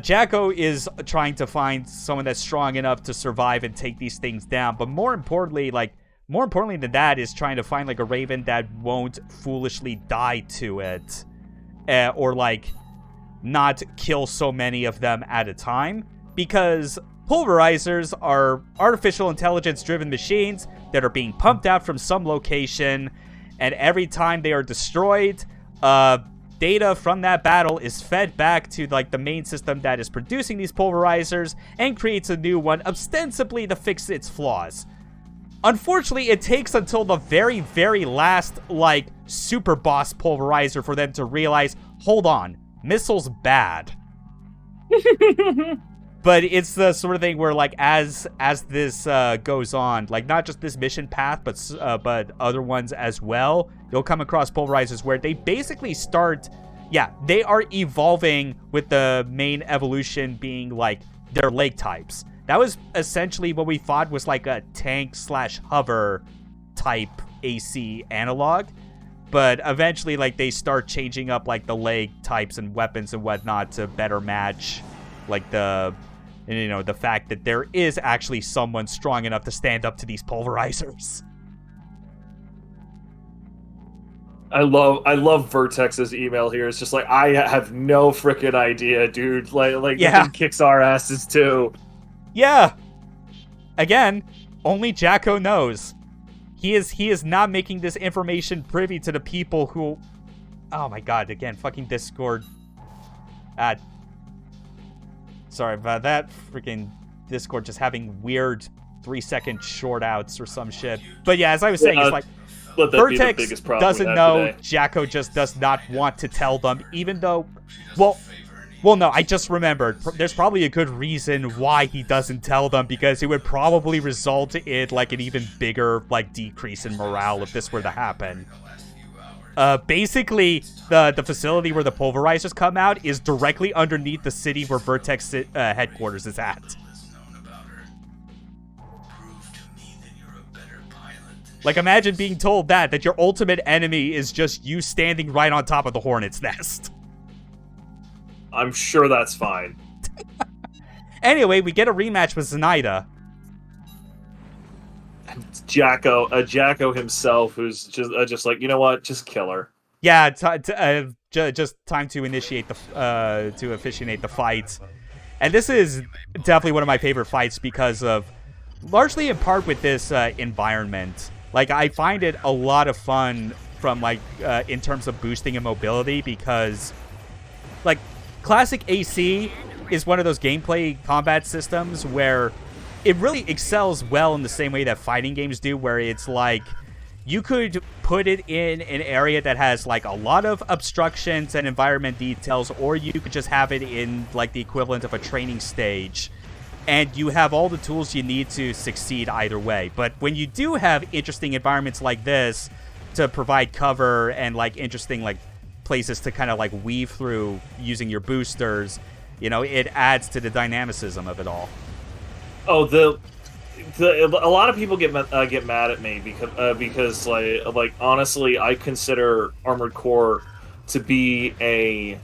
[SPEAKER 1] Jacko is trying to find someone that's strong enough to survive and take these things down. But more importantly than that is trying to find, like, a Raven that won't foolishly die to it. Or, like, not kill so many of them at a time. Because pulverizers are artificial intelligence-driven machines that are being pumped out from some location. And every time they are destroyed, data from that battle is fed back to, like, the main system that is producing these pulverizers and creates a new one, ostensibly to fix its flaws. Unfortunately, it takes until the very, very last, like, super boss pulverizer for them to realize, hold on, missile's bad. But it's the sort of thing where, like, as this goes on, like, not just this mission path, but other ones as well, you'll come across pulverizers where they basically start, they are evolving with the main evolution being, like, their leg types. That was essentially what we thought was, like, a tank/hover type AC analog. But eventually, like, they start changing up, like, the leg types and weapons and whatnot to better match, like, the fact that there is actually someone strong enough to stand up to these pulverizers.
[SPEAKER 2] I love Vertex's email here. It's just like, I have no freaking idea, dude. Like
[SPEAKER 1] Yeah.
[SPEAKER 2] He kicks our asses too.
[SPEAKER 1] Yeah. Again, only Jacko knows. He is not making this information privy to the people who... Oh my god, again, fucking Discord. Sorry about that. Freaking Discord just having weird 3-second short outs or some shit. But yeah, as I was saying, it's like, Vertex doesn't know. Today. Jacko just does not want to tell them, even though... Well, no, I just remembered. There's probably a good reason why he doesn't tell them, because it would probably result in, like, an even bigger, like, decrease in morale if this were to happen. Basically, the facility where the pulverizers come out is directly underneath the city where Vertex headquarters is at. Like, imagine being told that your ultimate enemy is just you standing right on top of the Hornet's nest.
[SPEAKER 2] I'm sure that's fine.
[SPEAKER 1] Anyway, we get a rematch with Zinaida.
[SPEAKER 2] Jacko himself, who's just like, you know what, just kill her.
[SPEAKER 1] Yeah, just time to initiate to officiate the fight. And this is definitely one of my favorite fights because of, largely in part with this environment. Like, I find it a lot of fun from, like, in terms of boosting and mobility, because, like, classic AC is one of those gameplay combat systems where it really excels well in the same way that fighting games do, where it's like you could put it in an area that has, like, a lot of obstructions and environment details, or you could just have it in, like, the equivalent of a training stage, and you have all the tools you need to succeed either way. But when you do have interesting environments like this to provide cover and, like, interesting, like, places to kind of, like, weave through using your boosters, you know, it adds to the dynamicism of it all.
[SPEAKER 2] Oh, a lot of people get mad at me because like honestly, I consider Armored Core to be kind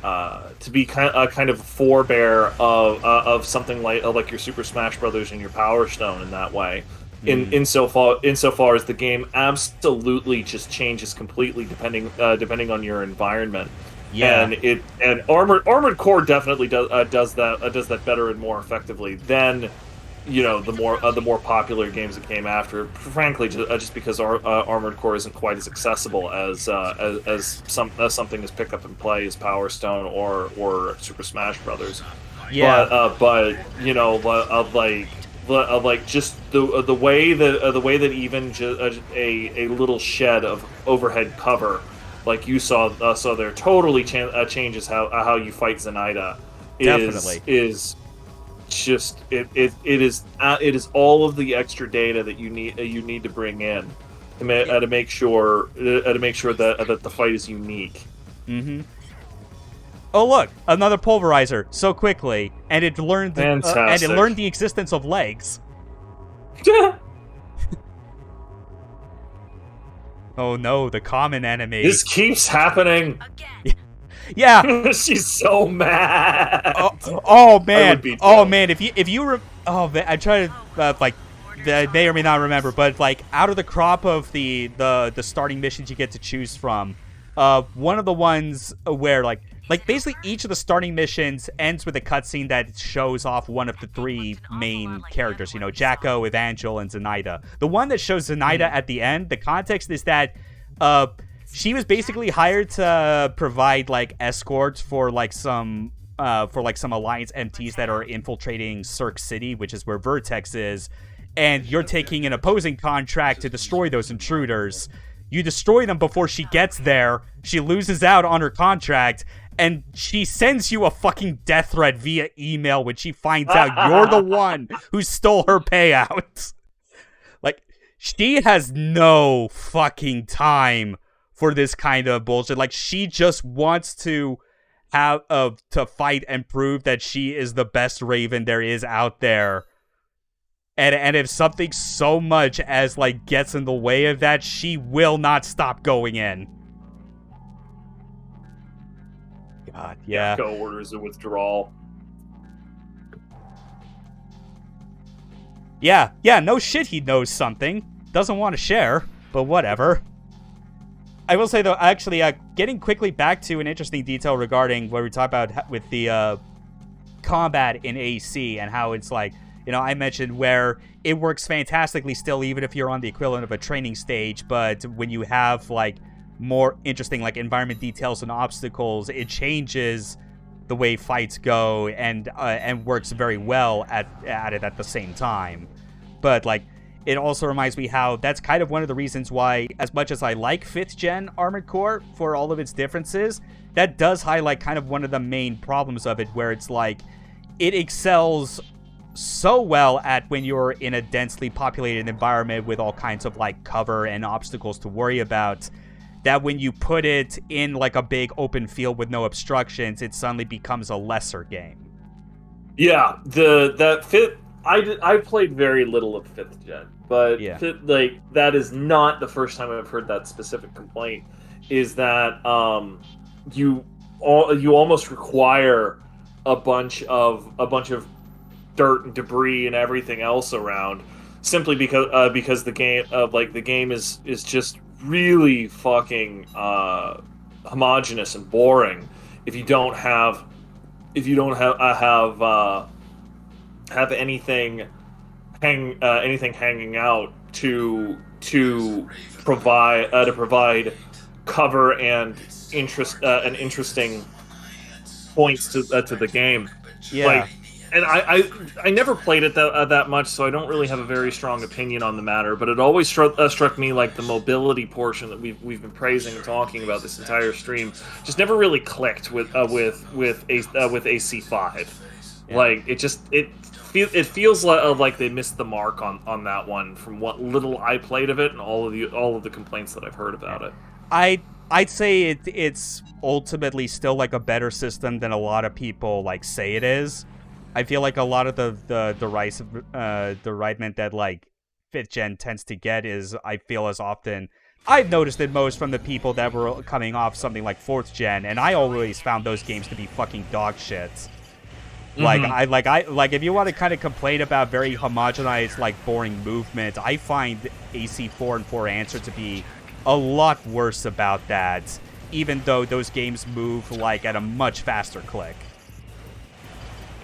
[SPEAKER 2] of a forebear of something like your Super Smash Brothers and your Power Stone in that way. Insofar as the game absolutely just changes completely depending on your environment.
[SPEAKER 1] Yeah,
[SPEAKER 2] and Armored Core definitely does that better and more effectively than the more popular games that came after. Frankly, just because Armored Core isn't quite as accessible as something as pick up and play as Power Stone or Super Smash Brothers.
[SPEAKER 1] Yeah.
[SPEAKER 2] But just the way that even a little shed of overhead cover, like you saw there, totally changes how you fight Zinaida.
[SPEAKER 1] Definitely
[SPEAKER 2] Is just it is all of the extra data that you need to bring in to make sure that the fight is unique.
[SPEAKER 1] Mm-hmm. Oh look, another pulverizer so quickly, and it learned the existence of legs. Oh no, the common enemy.
[SPEAKER 2] This keeps happening.
[SPEAKER 1] Yeah.
[SPEAKER 2] She's so mad.
[SPEAKER 1] Oh man. Oh man. If you I try to I may or may not remember, but like out of the crop of the starting missions you get to choose from, one of the ones where like basically each of the starting missions ends with a cutscene that shows off one of the three main characters, Jacko, Evangel, and Zinaida. The one that shows Zinaida at the end, the context is that she was basically hired to provide like escorts for some Alliance MTs that are infiltrating Cirque City, which is where Vertex is, and you're taking an opposing contract to destroy those intruders. You destroy them before she gets there, she loses out on her contract, and she sends you a fucking death threat via email when she finds out you're the one who stole her payout. Like, she has no fucking time for this kind of bullshit. Like, she just wants to have to fight and prove that she is the best Raven there is out there. And if something so much as like gets in the way of that, she will not stop going in. God, yeah.
[SPEAKER 2] Go orders a withdrawal.
[SPEAKER 1] Yeah, no shit he knows something. Doesn't want to share, but whatever. I will say, though, actually, getting quickly back to an interesting detail regarding what we talked about with the combat in AC and how it's like, I mentioned where it works fantastically still, even if you're on the equivalent of a training stage, but when you have, like, more interesting, like, environment details and obstacles, it changes the way fights go and works very well at it at the same time. But, like, it also reminds me how that's kind of one of the reasons why, as much as I like 5th Gen Armored Core for all of its differences, that does highlight kind of one of the main problems of it, where it's like, it excels so well at when you're in a densely populated environment with all kinds of like cover and obstacles to worry about, that when you put it in like a big open field with no obstructions, it suddenly becomes a lesser game.
[SPEAKER 2] Yeah, I played very little of 5th Gen, but
[SPEAKER 1] yeah.
[SPEAKER 2] That is not the first time I've heard that specific complaint. Is that you almost require a bunch of dirt and debris and everything else around, simply because the game is just really fucking homogenous and boring if you don't have anything hanging out to provide cover and interesting points to the game.
[SPEAKER 1] Yeah.
[SPEAKER 2] And I never played it that much, so I don't really have a very strong opinion on the matter. But it always struck me like the mobility portion that we've been praising and talking about this entire stream just never really clicked with AC5. Yeah. Like it feels like they missed the mark on that one from what little I played of it and all of the complaints that I've heard about it.
[SPEAKER 1] I'd say it's ultimately still like a better system than a lot of people like say it is. I feel like a lot of the derisement that like 5th Gen tends to get is, I feel as often, I've noticed it most from the people that were coming off something like 4th Gen, and I always found those games to be fucking dog shits. Mm-hmm. Like if you want to kind of complain about very homogenized, like boring movement, I find AC4 and 4 Answer to be a lot worse about that, even though those games move like at a much faster click.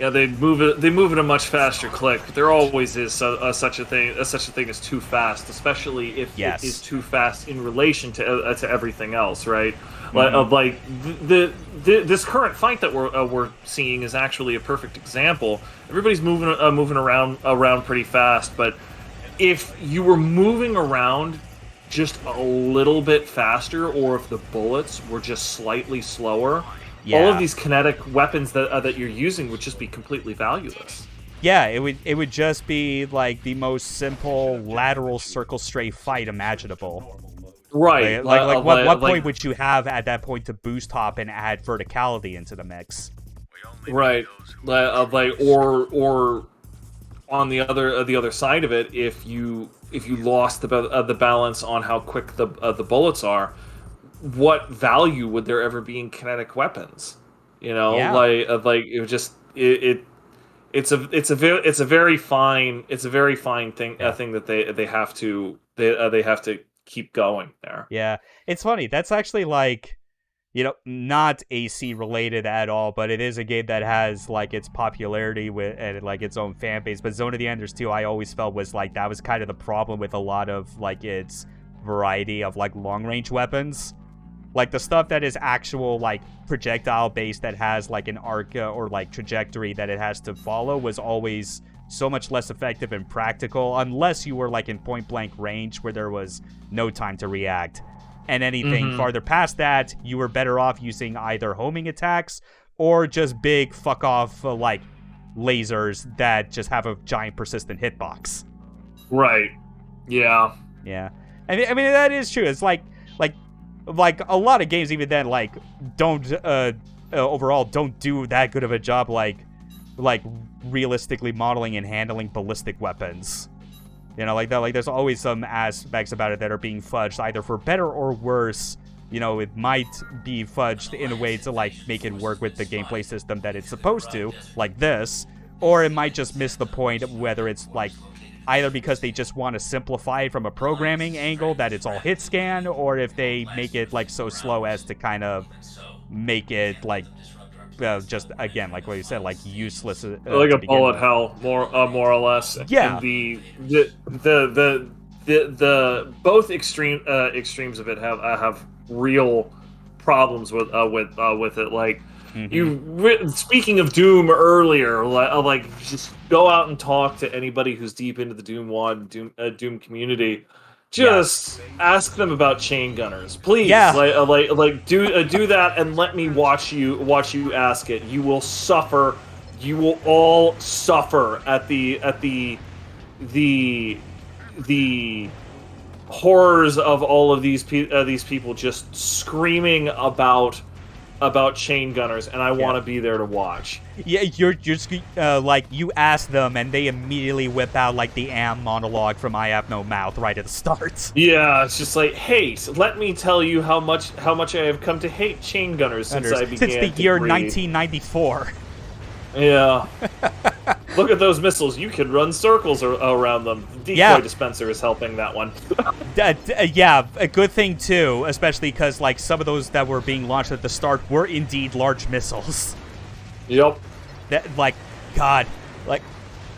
[SPEAKER 2] Yeah, they move it. They move at a much faster click. But there always is such a thing. Such a thing as too fast, especially if it is too fast in relation to everything else, right? Like this current fight that we're seeing is actually a perfect example. Everybody's moving around pretty fast, but if you were moving around just a little bit faster, or if the bullets were just slightly slower. Yeah. All of these kinetic weapons that you're using would just be completely valueless.
[SPEAKER 1] Yeah, it would just be like the most simple lateral circle strafe fight imaginable.
[SPEAKER 2] Right.
[SPEAKER 1] What point would you have at that point to boost hop and add verticality into the mix?
[SPEAKER 2] Right. Or on the other side of it, if you lost the balance on how quick the bullets are. What value would there ever be in kinetic weapons? You know, like it just it's a very fine thing that they have to keep going there.
[SPEAKER 1] Yeah, it's funny. That's actually like, you know, not AC related at all, but it is a game that has like its popularity with and like its own fan base. But Zone of the Enders 2, I always felt was like that was kind of the problem with a lot of like its variety of like long range weapons. Like, the stuff that is actual, like, projectile-based that has, like, an arc or, like, trajectory that it has to follow was always so much less effective and practical, unless you were, like, in point-blank range where there was no time to react. And anything farther past that, you were better off using either homing attacks or just big fuck-off, like, lasers that just have a giant persistent hitbox.
[SPEAKER 2] Right. Yeah.
[SPEAKER 1] Yeah. I mean, that is true. It's like a lot of games even then like don't overall don't do that good of a job like realistically modeling and handling ballistic weapons. You know, like that, like there's always some aspects about it that are being fudged either for better or worse. You know, it might be fudged in a way to like make it work with the gameplay system that it's supposed to, like this, or it might just miss the point, whether it's like either because they just want to simplify it from a programming angle that it's all hit scan, or if they make it like so slow as to kind of make it like just again like what you said, like useless,
[SPEAKER 2] like a bullet hell, more or less.
[SPEAKER 1] Yeah.
[SPEAKER 2] And the both extremes of it have real problems with it. Like speaking of Doom earlier, like just go out and talk to anybody who's deep into the Doom WoD, Doom community. Just ask them about chain gunners, please.
[SPEAKER 1] Yeah.
[SPEAKER 2] Do that and let me watch you ask it. You will suffer. You will all suffer at the horrors of all of these people just screaming about chain gunners, and I want to be there to watch.
[SPEAKER 1] Yeah, you're just like you ask them, and they immediately whip out like the monologue from I Have No Mouth right at the start.
[SPEAKER 2] Yeah, it's just like, hey, let me tell you how much I have come to hate chain gunners since I began.
[SPEAKER 1] Since the year 1994.
[SPEAKER 2] Yeah. Look at those missiles. You can run circles around them. The decoy dispenser is helping that one.
[SPEAKER 1] Yeah, a good thing, too, especially because, like, some of those that were being launched at the start were indeed large missiles.
[SPEAKER 2] Yep.
[SPEAKER 1] That, like, God. Like,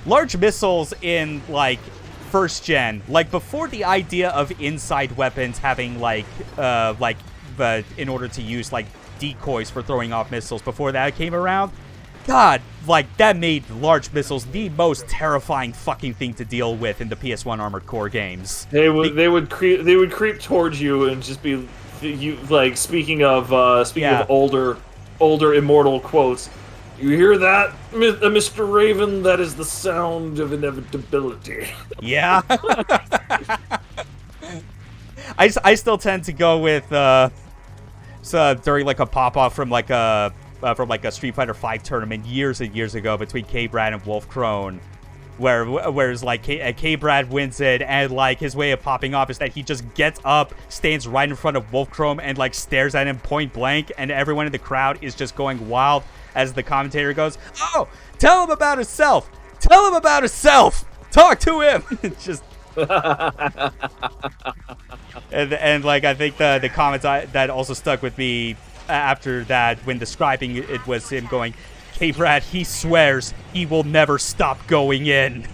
[SPEAKER 1] large missiles in, like, first gen, like, before the idea of inside weapons having, like, in order to use, like, decoys for throwing off missiles, before that came around, God, like, that made large missiles the most terrifying fucking thing to deal with in the PS1 Armored Core games.
[SPEAKER 2] They would creep towards you and just be you like speaking of older immortal quotes. You hear that, Mr. Raven? That is the sound of inevitability.
[SPEAKER 1] Yeah. I still tend to go with during like a pop off from like a Street Fighter V tournament years and years ago between K-Brad and Wolf Krone, whereas like K-Brad wins it, and like his way of popping off is that he just gets up, stands right in front of Wolf Krone, and like stares at him point blank, and everyone in the crowd is just going wild as the commentator goes, "Oh, tell him about himself! Tell him about himself! Talk to him!" It's just. and like I think the comments that also stuck with me after that when describing it was him going, Hey, Brad, he swears he will never stop going in.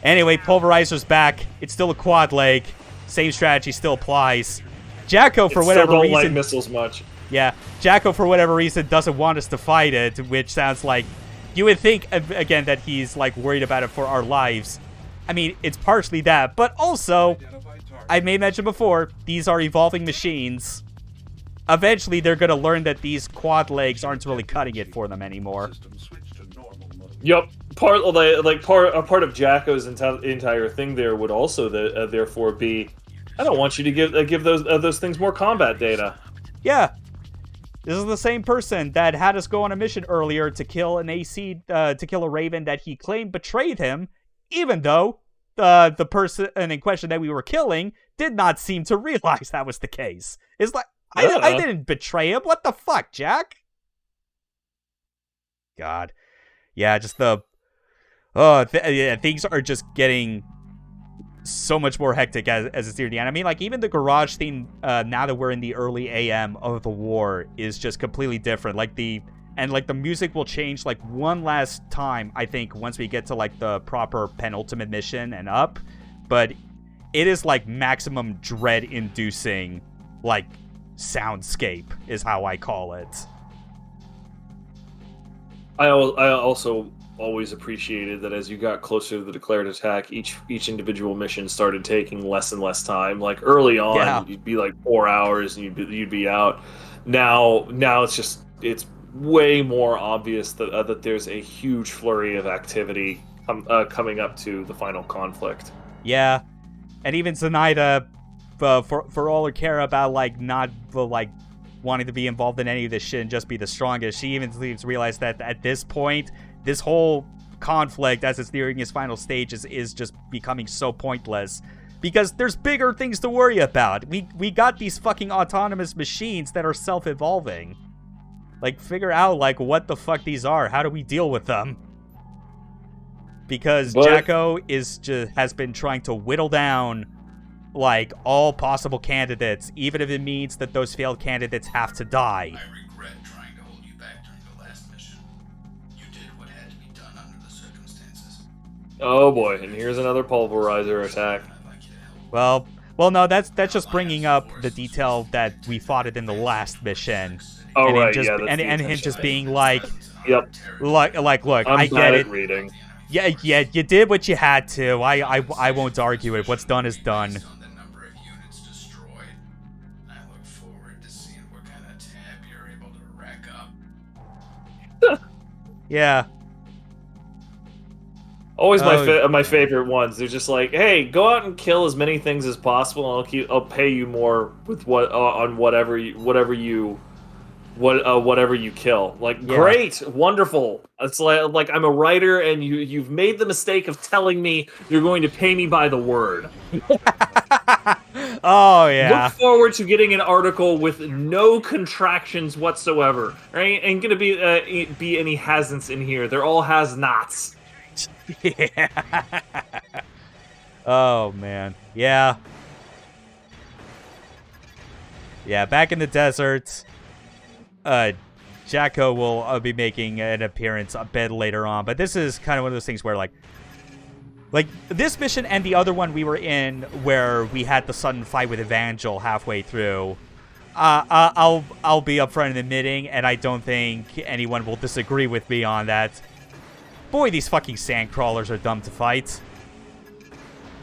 [SPEAKER 1] Anyway, Pulverizer's back. It's still a quad leg. Same strategy still applies. Jacko, for whatever
[SPEAKER 2] still don't
[SPEAKER 1] reason...
[SPEAKER 2] like missiles much.
[SPEAKER 1] Yeah, Jacko, for whatever reason, doesn't want us to fight it, which sounds like... You would think, again, that he's, like, worried about it for our lives. I mean, it's partially that, but also, I may mention before, these are evolving machines. Eventually, they're gonna learn that these quad legs aren't really cutting it for them anymore.
[SPEAKER 2] Yep. A part of Jacko's entire thing there would also therefore be, I don't want you to give those things more combat data.
[SPEAKER 1] Yeah. This is the same person that had us go on a mission earlier to kill to kill a Raven that he claimed betrayed him, even though the person in question that we were killing did not seem to realize that was the case. It's like, I didn't betray him. What the fuck, Jack? God. Yeah, just things are just getting so much more hectic as it's near the end. I mean, like, even the garage theme, now that we're in the early AM of the war, is just completely different. Like, the music will change, like, one last time, I think, once we get to, like, the proper penultimate mission and up. But it is, like, maximum dread-inducing, like, soundscape, is how I call it.
[SPEAKER 2] I also always appreciated that as you got closer to the declared attack, each individual mission started taking less and less time. Like, early on, You'd be like 4 hours and you'd be out. Now it's way more obvious that there's a huge flurry of activity coming up to the final conflict.
[SPEAKER 1] Yeah, and even Zinaida, for all her care about not wanting to be involved in any of this shit and just be the strongest, she even seems to realize that at this point, this whole conflict, as it's nearing its final stages, is just becoming so pointless. Because there's bigger things to worry about. We got these fucking autonomous machines that are self-evolving. Like, figure out, like, what the fuck these are. How do we deal with them? Because Jacko has been trying to whittle down, like, all possible candidates, even if it means that those failed candidates have to die.
[SPEAKER 4] I regret trying to hold you back during the last mission. You did what had to be done under the circumstances.
[SPEAKER 2] Oh boy, and here's another pulverizer attack.
[SPEAKER 1] Well, no, that's just bringing up the detail that we fought it in the last mission.
[SPEAKER 2] Oh,
[SPEAKER 1] and
[SPEAKER 2] right,
[SPEAKER 1] and him just being like,
[SPEAKER 2] yep.
[SPEAKER 1] Look, I get it.
[SPEAKER 2] Reading.
[SPEAKER 1] Yeah, you did what you had to. I won't argue it. What's done is done. Yeah.
[SPEAKER 2] Always my favorite ones. They're just like, hey, go out and kill as many things as possible, and I'll pay you more with whatever you kill. Like, yeah. Great, wonderful. It's like I'm a writer, and you've made the mistake of telling me you're going to pay me by the word.
[SPEAKER 1] Oh yeah.
[SPEAKER 2] Look forward to getting an article with no contractions whatsoever. There ain't gonna be any hasn'ts in here. They're all has-nots.
[SPEAKER 1] Yeah. Oh man. Yeah. Yeah. Back in the desert. Jacko will be making an appearance a bit later on, but this is kind of one of those things where, like this mission and the other one we were in, where we had the sudden fight with Evangel halfway through. I'll be upfront in admitting, and I don't think anyone will disagree with me on that. Boy, these fucking sand crawlers are dumb to fight.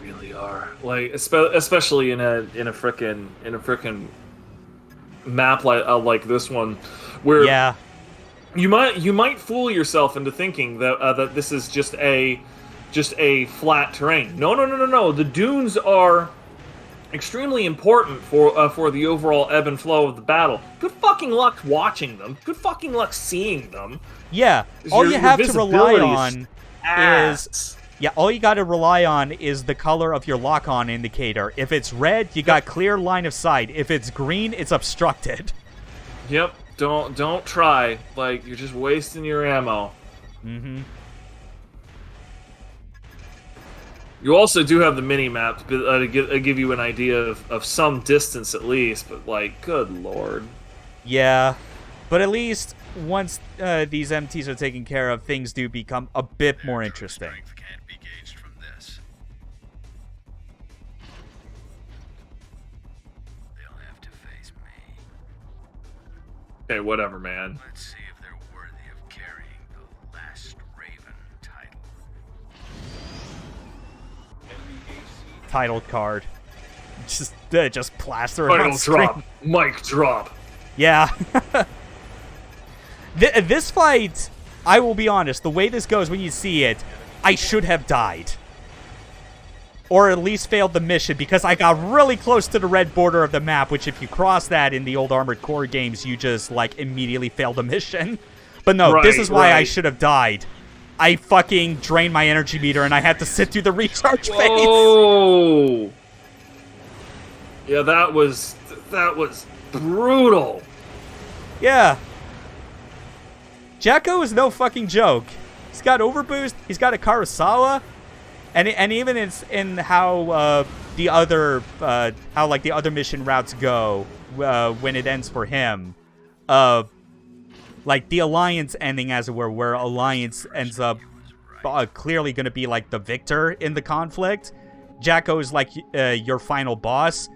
[SPEAKER 2] Really are. Like, especially in a frickin' map like this one, where
[SPEAKER 1] yeah.
[SPEAKER 2] you might fool yourself into thinking that this is just a flat terrain. No. The dunes are extremely important for the overall ebb and flow of the battle. Good fucking luck watching them. Good fucking luck seeing them.
[SPEAKER 1] Yeah. All you have to rely on is all you got to rely on is the color of your lock-on indicator. If it's red, you got clear line of sight. If it's green, it's obstructed.
[SPEAKER 2] Yep. Don't try. Like, you're just wasting your ammo.
[SPEAKER 1] Mm-hmm.
[SPEAKER 2] You also do have the mini-map to give you an idea of some distance at least, but, like, good lord.
[SPEAKER 1] Yeah. But at least once these MTs are taken care of, things do become a bit more interesting.
[SPEAKER 4] Can't be gauged from this. They'll have to face me.
[SPEAKER 2] Okay, whatever, man.
[SPEAKER 4] Let's see if they're worthy of carrying the last Raven title.
[SPEAKER 1] Title card. Just plaster it on
[SPEAKER 2] Title
[SPEAKER 1] screen.
[SPEAKER 2] drop. Mic drop.
[SPEAKER 1] Yeah. This fight, I will be honest, the way this goes when you see it, I should have died. Or at least failed the mission, because I got really close to the red border of the map, which if you cross that in the old Armored Core games, you just, like, immediately fail the mission. But no, this is why I should have died. I fucking drained my energy meter, and I had to sit through the recharge phase.
[SPEAKER 2] Oh! Yeah, that was brutal.
[SPEAKER 1] Yeah. Jacko is no fucking joke. He's got overboost. He's got a Kurosawa, and even in how the other mission routes go when it ends for him, like the Alliance ending, as it were, where Alliance ends up clearly going to be like the victor in the conflict. Jacko is like your final boss.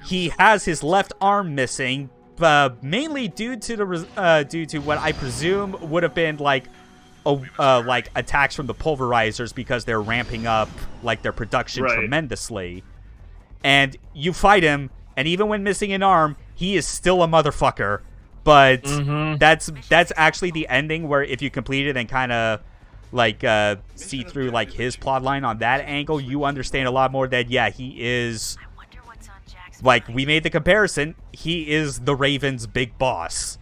[SPEAKER 1] He has his left arm missing. Mainly due to what I presume would have been like attacks from the pulverizers, because they're ramping up like their production tremendously. And you fight him, and even when missing an arm, he is still a motherfucker. But that's actually the ending, where if you complete it and kind of like see through like his plotline on that angle, you understand a lot more that yeah, he is. Like, we made the comparison, he is the Raven's big boss.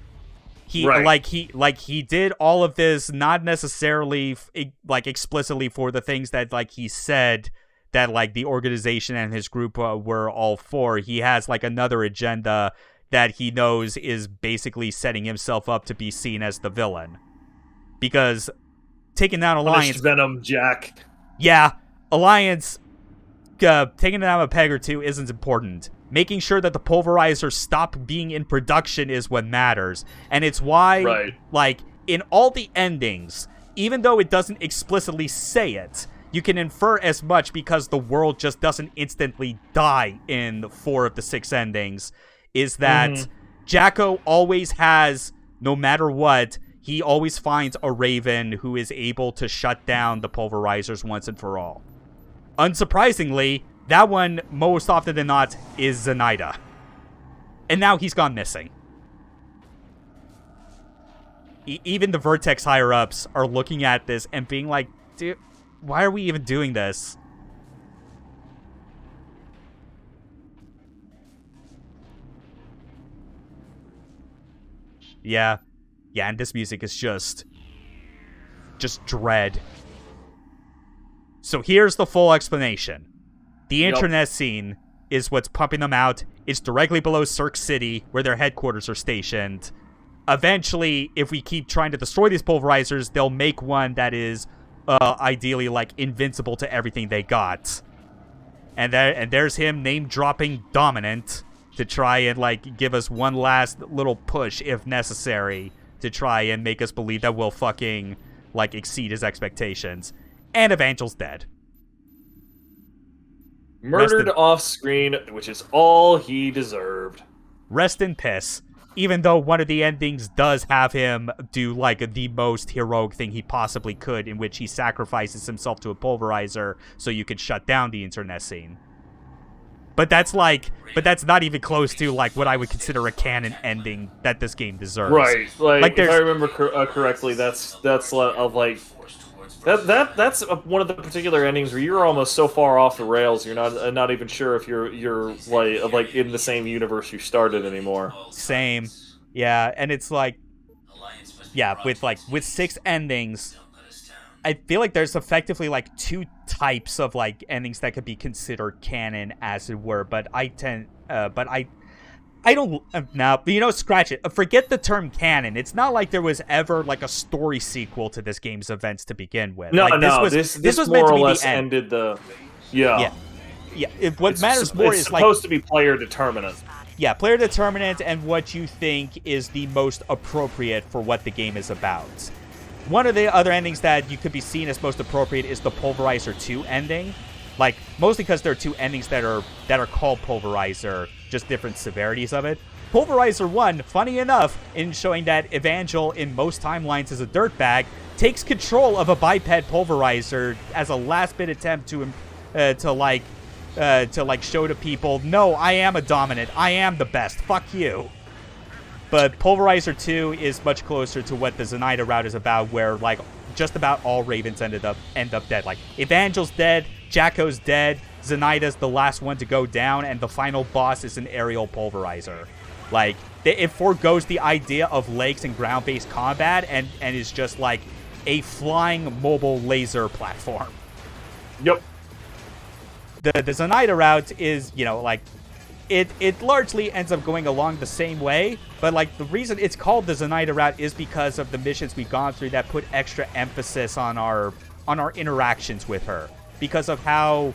[SPEAKER 1] He he did all of this not necessarily like explicitly for the things that like he said that like the organization and his group were all for. He has like another agenda that he knows is basically setting himself up to be seen as the villain. Because taking down Alliance,
[SPEAKER 2] Venom, Jack.
[SPEAKER 1] Yeah, Alliance taking down a peg or two isn't important. Making sure that the pulverizers stop being in production is what matters. And it's why, like, in all the endings, even though it doesn't explicitly say it, you can infer as much because the world just doesn't instantly die in 4 of the 6 endings, is that Jacko always has, no matter what, he always finds a Raven who is able to shut down the pulverizers once and for all. Unsurprisingly, that one, most often than not, is Zinaida. And now he's gone missing. Even the Vertex higher-ups are looking at this and being like, dude, why are we even doing this? Yeah. Yeah, and this music is just dread. So here's the full explanation. The internet scene is what's pumping them out. It's directly below Cirque City, where their headquarters are stationed. Eventually, if we keep trying to destroy these pulverizers, they'll make one that is ideally like invincible to everything they got. And there's him name-dropping Dominant to try and like give us one last little push, if necessary, to try and make us believe that we'll fucking like exceed his expectations. And Evangel's dead.
[SPEAKER 2] Murdered off screen, which is all he deserved.
[SPEAKER 1] Rest in piss. Even though one of the endings does have him do like the most heroic thing he possibly could, in which he sacrifices himself to a pulverizer so you can shut down the internet scene. But that's not even close to like what I would consider a canon ending that this game deserves.
[SPEAKER 2] Right. Like if I remember correctly, that's one of the particular endings where you're almost so far off the rails you're not even sure if you're like in the same universe you started anymore.
[SPEAKER 1] Same, yeah, and it's like, yeah, with 6 endings, I feel like there's effectively like 2 types of like endings that could be considered canon, as it were. But I don't now, scratch it. Forget the term canon. It's not like there was ever like a story sequel to this game's events to begin with.
[SPEAKER 2] No,
[SPEAKER 1] like,
[SPEAKER 2] this was
[SPEAKER 1] meant
[SPEAKER 2] more
[SPEAKER 1] to
[SPEAKER 2] or
[SPEAKER 1] be
[SPEAKER 2] less
[SPEAKER 1] the end.
[SPEAKER 2] ended the. Yeah.
[SPEAKER 1] What matters more is like
[SPEAKER 2] supposed to be player determinant.
[SPEAKER 1] Yeah, player determinant and what you think is the most appropriate for what the game is about. One of the other endings that you could be seen as most appropriate is the Pulverizer 2 ending. Like, mostly because there are two endings that are called Pulverizer, just different severities of it. Pulverizer 1, funny enough, in showing that Evangel in most timelines is a dirtbag, takes control of a biped Pulverizer as a last-bit attempt to show to people, no, I am a dominant, I am the best, fuck you. But Pulverizer 2 is much closer to what the Zinaida Route is about, where, like, just about all Ravens end up dead. Like, Evangel's dead, Jacko's dead, Zinaida's the last one to go down, and the final boss is an aerial Pulverizer. Like, it foregoes the idea of legs and ground-based combat, and is just, like, a flying mobile laser platform.
[SPEAKER 2] Yep.
[SPEAKER 1] The Zinaida Route is, you know, like, it largely ends up going along the same way, but, like, the reason it's called the Zinaida Route is because of the missions we've gone through that put extra emphasis on our interactions with her. Because of how,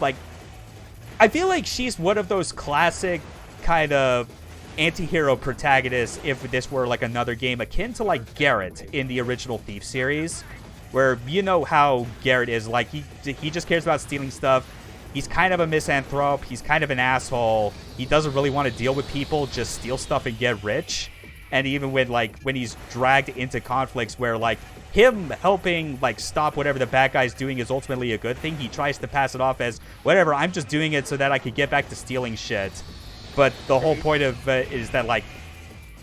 [SPEAKER 1] like, I feel like she's one of those classic kind of anti-hero protagonists if this were, like, another game, akin to, like, Garrett in the original Thief series, where you know how Garrett is. Like, he just cares about stealing stuff. He's kind of a misanthrope. He's kind of an asshole. He doesn't really want to deal with people, just steal stuff and get rich. And even when he's dragged into conflicts where, like, him helping, like, stop whatever the bad guy's doing is ultimately a good thing, he tries to pass it off as, whatever, I'm just doing it so that I could get back to stealing shit. But the whole point of is that, like,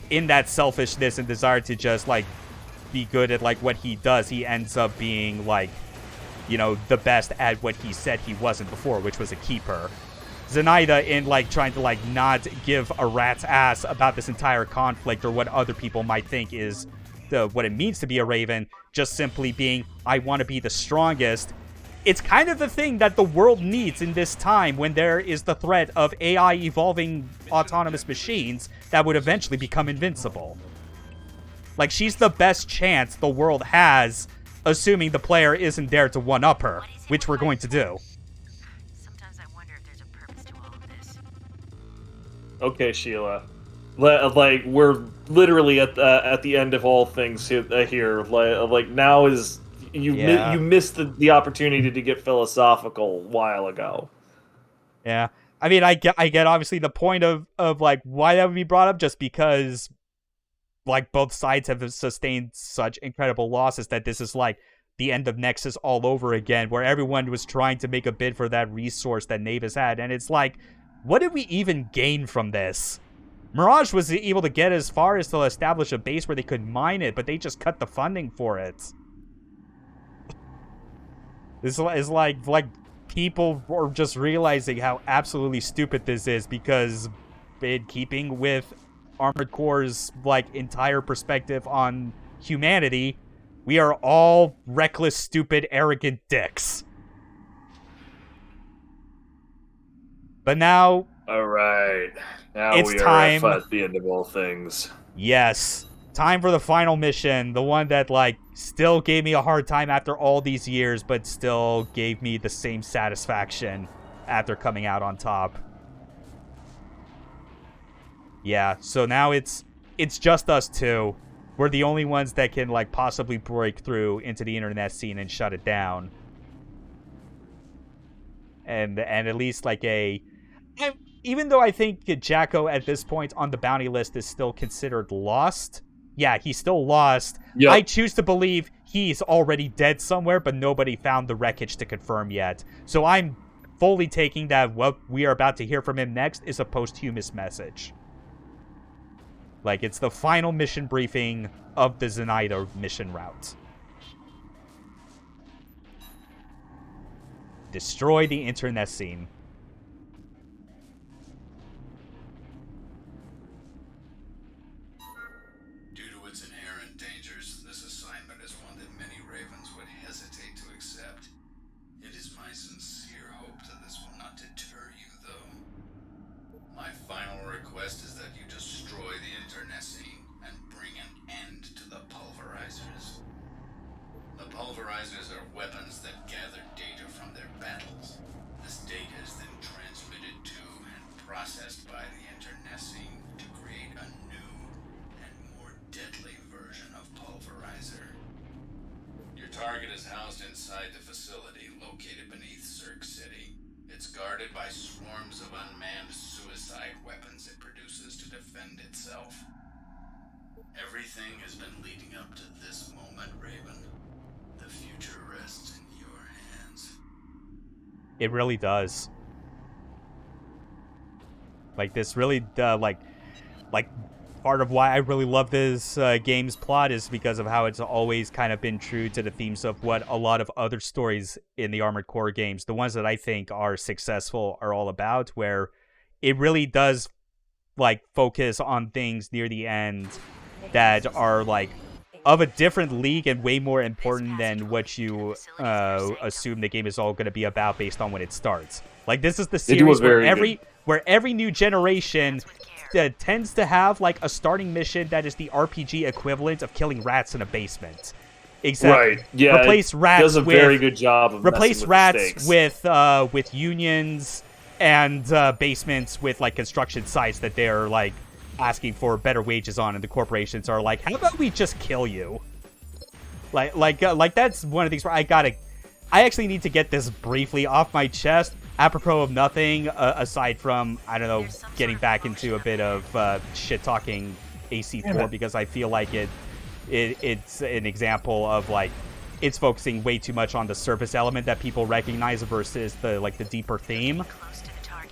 [SPEAKER 1] in that selfishness and desire to just, like, be good at, like, what he does, he ends up being, like, you know, the best at what he said he wasn't before, which was a keeper. Zinaida, in, like, trying to, like, not give a rat's ass about this entire conflict or what other people might think is what it means to be a Raven, just simply being, I want to be the strongest. It's kind of the thing that the world needs in this time when there is the threat of AI evolving autonomous machines that would eventually become invincible. Like, she's the best chance the world has, assuming the player isn't there to one-up her, which we're going to do.
[SPEAKER 3] Sometimes I wonder if there's a purpose to all of this.
[SPEAKER 2] Okay, Sheila. Like, we're literally at the end of all things here. Like now is you missed the opportunity to get philosophical a while ago.
[SPEAKER 1] Yeah, I mean, I get obviously the point of like why that would be brought up, just because, like, both sides have sustained such incredible losses that this is like the end of Nexus all over again, where everyone was trying to make a bid for that resource that Navis had, and it's like, what did we even gain from this? Mirage was able to get as far as to establish a base where they could mine it, but they just cut the funding for it. This is like people are just realizing how absolutely stupid this is, because in keeping with Armored Core's, like, entire perspective on humanity, we are all reckless, stupid, arrogant dicks. But now,
[SPEAKER 2] all right, now
[SPEAKER 1] it's
[SPEAKER 2] we
[SPEAKER 1] time.
[SPEAKER 2] are at the end of all things.
[SPEAKER 1] Yes, time for the final mission, the one that, like, still gave me a hard time after all these years, but still gave me the same satisfaction after coming out on top. Yeah, so now it's just us two. We're the only ones that can, like, possibly break through into the internet scene and shut it down. And at least, like, even though I think Jacko at this point on the bounty list is still considered lost. Yeah, he's still lost. Yep. I choose to believe he's already dead somewhere, but nobody found the wreckage to confirm yet. So I'm fully taking that what we are about to hear from him next is a posthumous message. Like, it's the final mission briefing of the Zinaida mission route. Destroy the internet scene.
[SPEAKER 4] Due to its inherent dangers, this assignment is one that many Ravens would hesitate to accept. It is my sincere hope that this will not deter you, though. My final request is that you destroy the internet scene and bring an end to the pulverizers. The pulverizers are weapons that gather data from their battles. This data is inside the facility located beneath Zerg City. It's guarded by swarms of unmanned suicide weapons it produces to defend itself. Everything has been leading up to this moment, Raven. The future rests in your hands.
[SPEAKER 1] It really does. Like, this really, like part of why I really love this game's plot is because of how it's always kind of been true to the themes of what a lot of other stories in the Armored Core games, the ones that I think are successful, are all about, where it really does, like, focus on things near the end that are, like, of a different league and way more important than what you assume the game is all going to be about based on when it starts. Like, this is the series where every new generation tends to have, like, a starting mission that is the RPG equivalent of killing rats in a basement. Except replace rats
[SPEAKER 2] does a very good job of
[SPEAKER 1] replace
[SPEAKER 2] with
[SPEAKER 1] rats with unions and basements with, like, construction sites that they're, like, asking for better wages on, and the corporations are like, how about we just kill you? Like that's one of these where I actually need to get this briefly off my chest, apropos of nothing, aside from, I don't know, getting back into a bit of shit-talking AC4, because I feel like it's an example of, like, it's focusing way too much on the surface element that people recognize versus the, like, the deeper theme.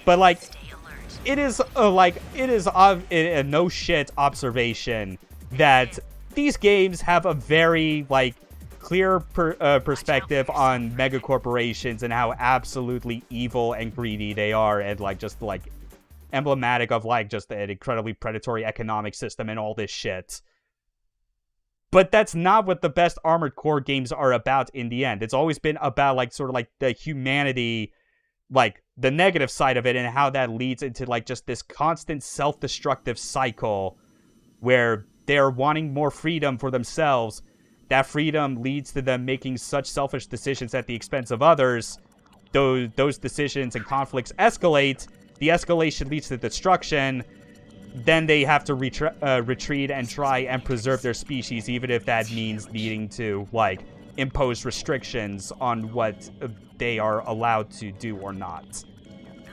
[SPEAKER 1] But, like, it is a no shit observation that these games have a very, like, clear perspective on mega corporations and how absolutely evil and greedy they are, and, like, just, like, emblematic of, like, just an incredibly predatory economic system and all this shit. But that's not what the best Armored Core games are about in the end. It's always been about, like, sort of, like, the humanity, like, the negative side of it, and how that leads into, like, just this constant self-destructive cycle where they're wanting more freedom for themselves. That freedom leads to them making such selfish decisions at the expense of others. Those decisions and conflicts escalate. The escalation leads to destruction. Then they have to retreat and try and preserve their species, even if that means needing to, like, impose restrictions on what they are allowed to do or not.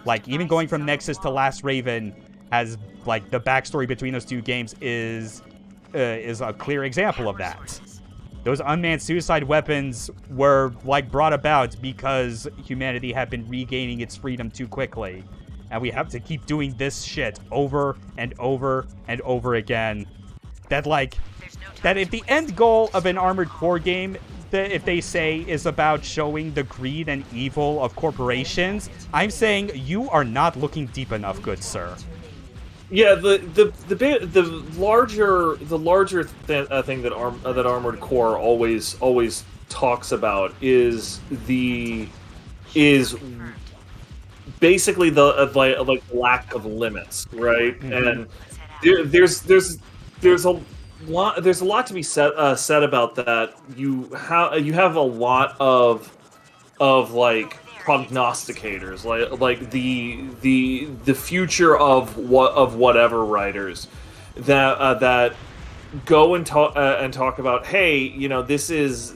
[SPEAKER 1] Like, even going from Nexus to Last Raven has, like, the backstory between those two games is a clear example of that. Those unmanned suicide weapons were, like, brought about because humanity had been regaining its freedom too quickly. And we have to keep doing this shit over and over and over again. That, like, that if the end goal of an Armored Core game, if they say, is about showing the greed and evil of corporations, I'm saying you are not looking deep enough, good sir.
[SPEAKER 2] Yeah, the larger thing that Armored Core always talks about is basically the like lack of limits, right? Mm-hmm. And there's a lot to be said about that. You have a lot of like prognosticators, like the future of whatever writers that go and talk about, hey, you know, this is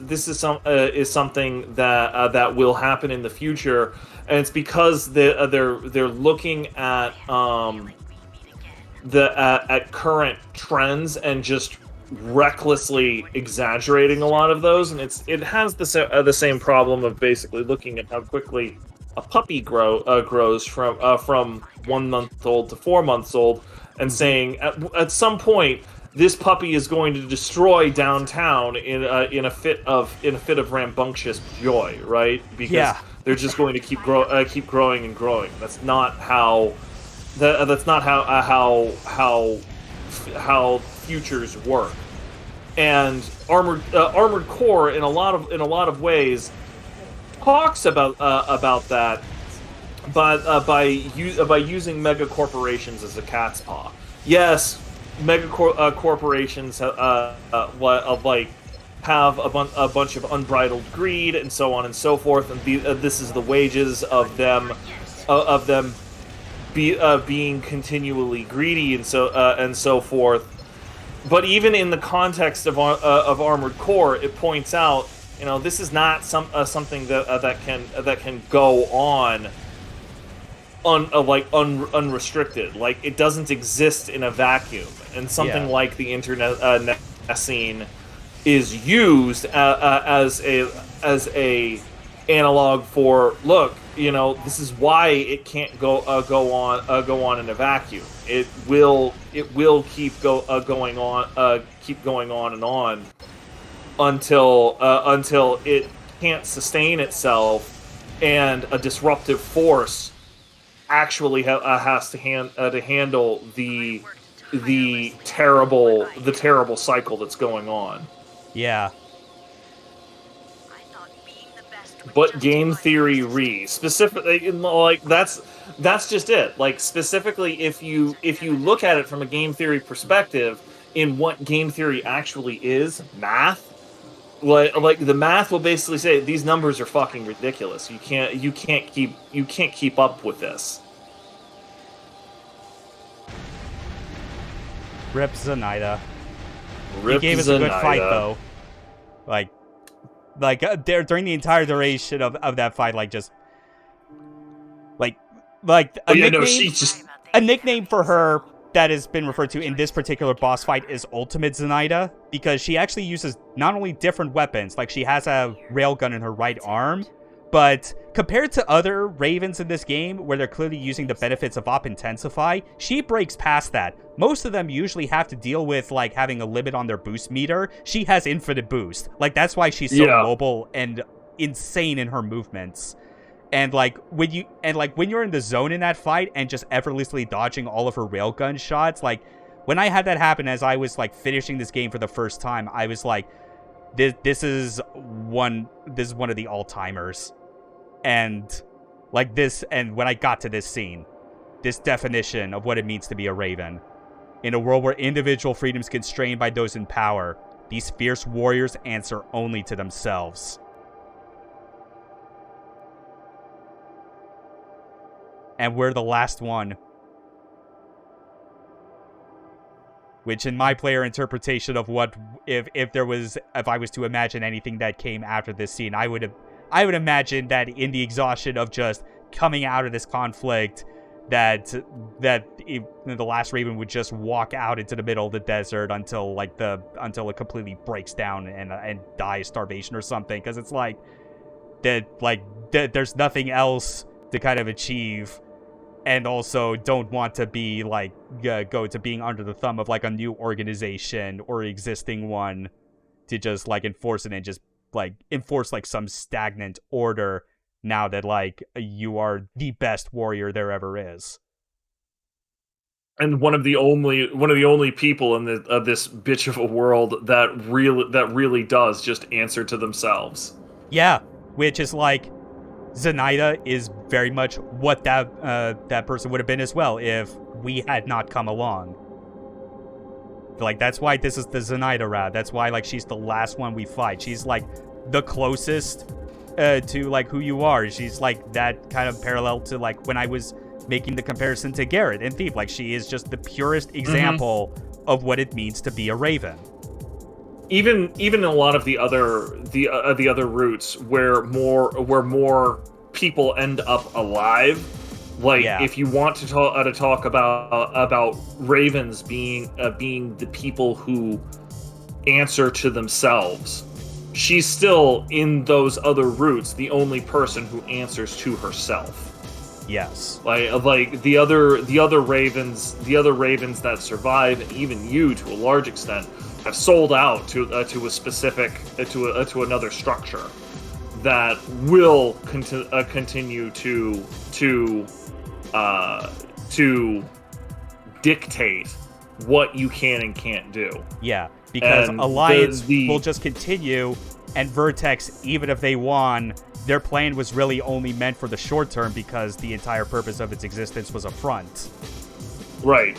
[SPEAKER 2] something that will happen in the future, and it's because they're looking at at current trends and just recklessly exaggerating a lot of those, and it has the same problem of basically looking at how quickly a puppy grows from 1 month old to 4 months old, and saying at some point this puppy is going to destroy downtown in a fit of rambunctious joy, right? Because they're just going to keep growing and growing. That's not how how futures work. And Armored Core in a lot of ways talks about that, but by using mega corporations as a cat's paw. Yes, mega corporations like have a bunch of unbridled greed and so on and so forth, and this is the wages of them being continually greedy and so forth. But even in the context of Armored Core, it points out this is not something that can go on unrestricted. Like, it doesn't exist in a vacuum, and something like the internet scene is used as a analog for, look, this is why it can't go on in a vacuum. It will keep going on and on until it can't sustain itself, and a disruptive force actually has to handle the terrible cycle that's going on.
[SPEAKER 1] Yeah.
[SPEAKER 2] But game theory specifically, like, that's just it. Like, specifically, if you look at it from a game theory perspective, in what game theory actually is, math. Like the math will basically say these numbers are fucking ridiculous. You can't keep up with this.
[SPEAKER 1] Rip Zinaida.
[SPEAKER 2] Rip
[SPEAKER 1] He gave us a good fight, though. During the entire duration of that fight, a nickname for her that has been referred to in this particular boss fight is Ultimate Zinaida, because she actually uses not only different weapons, like she has a railgun in her right arm, but compared to other Ravens in this game, where they're clearly using the benefits of Op Intensify, she breaks past that. Most of them usually have to deal with, like, having a limit on their boost meter. She has infinite boost. Like, that's why she's so mobile and insane in her movements. And when you're in the zone in that fight and just effortlessly dodging all of her railgun shots, like, when I had that happen as I was, like, finishing this game for the first time, I was like, this is one of the all-timers. And when I got to this scene, this definition of what it means to be a Raven. In a world where individual freedom is constrained by those in power, these fierce warriors answer only to themselves. And we're the last one. Which, in my player interpretation of what, if I was to imagine anything that came after this scene, I would imagine that in the exhaustion of just coming out of this conflict, that the last Raven would just walk out into the middle of the desert until it completely breaks down and dies starvation or something, because it's like there's nothing else to kind of achieve, and also don't want to be go to being under the thumb of like a new organization or existing one to just like enforce it and just like enforce like some stagnant order now that like you are the best warrior there ever is.
[SPEAKER 2] And one of the only people in this bitch of a world that really does just answer to themselves.
[SPEAKER 1] Yeah, which is like Zinaida is very much what that person would have been as well if we had not come along. Like, that's why this is the Zinaida Route. That's why like she's the last one we fight. She's like the closest to like who you are. She's like that kind of parallel to like when I was making the comparison to Garrett and Thief. Like, she is just the purest example of what it means to be a Raven.
[SPEAKER 2] Even in a lot of the other routes where more people end up alive, like if you want to talk about Ravens being the people who answer to themselves, she's still in those other routes the only person who answers to herself.
[SPEAKER 1] Yes.
[SPEAKER 2] Like the other Ravens that survive, and even you to a large extent, have sold out to a specific to another structure that will continue to dictate what you can and can't do.
[SPEAKER 1] Yeah, because
[SPEAKER 2] and
[SPEAKER 1] Alliance will just continue, and Vertex, even if they won, their plan was really only meant for the short term because the entire purpose of its existence was a front.
[SPEAKER 2] Right.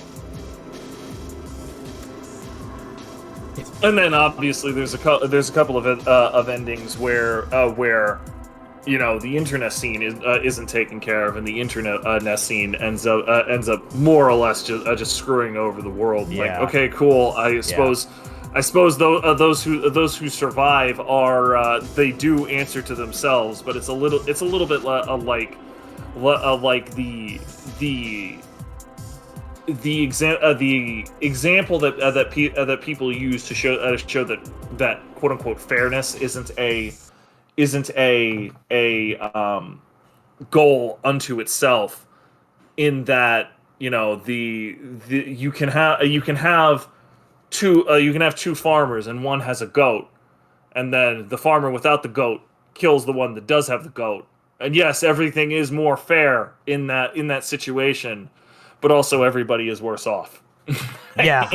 [SPEAKER 2] And then obviously there's a couple of endings where the internet scene isn't taken care of, and the internet scene ends up more or less just screwing over the world.
[SPEAKER 1] Yeah.
[SPEAKER 2] Like, okay, cool. I suppose I suppose those who survive are they do answer to themselves, but it's a little bit like the example that people use to show that quote unquote fairness isn't a goal unto itself, in that, you know, the you can have two farmers, and one has a goat, and then the farmer without the goat kills the one that does have the goat. And yes, everything is more fair in that situation, but also everybody is worse off.
[SPEAKER 1] Yeah.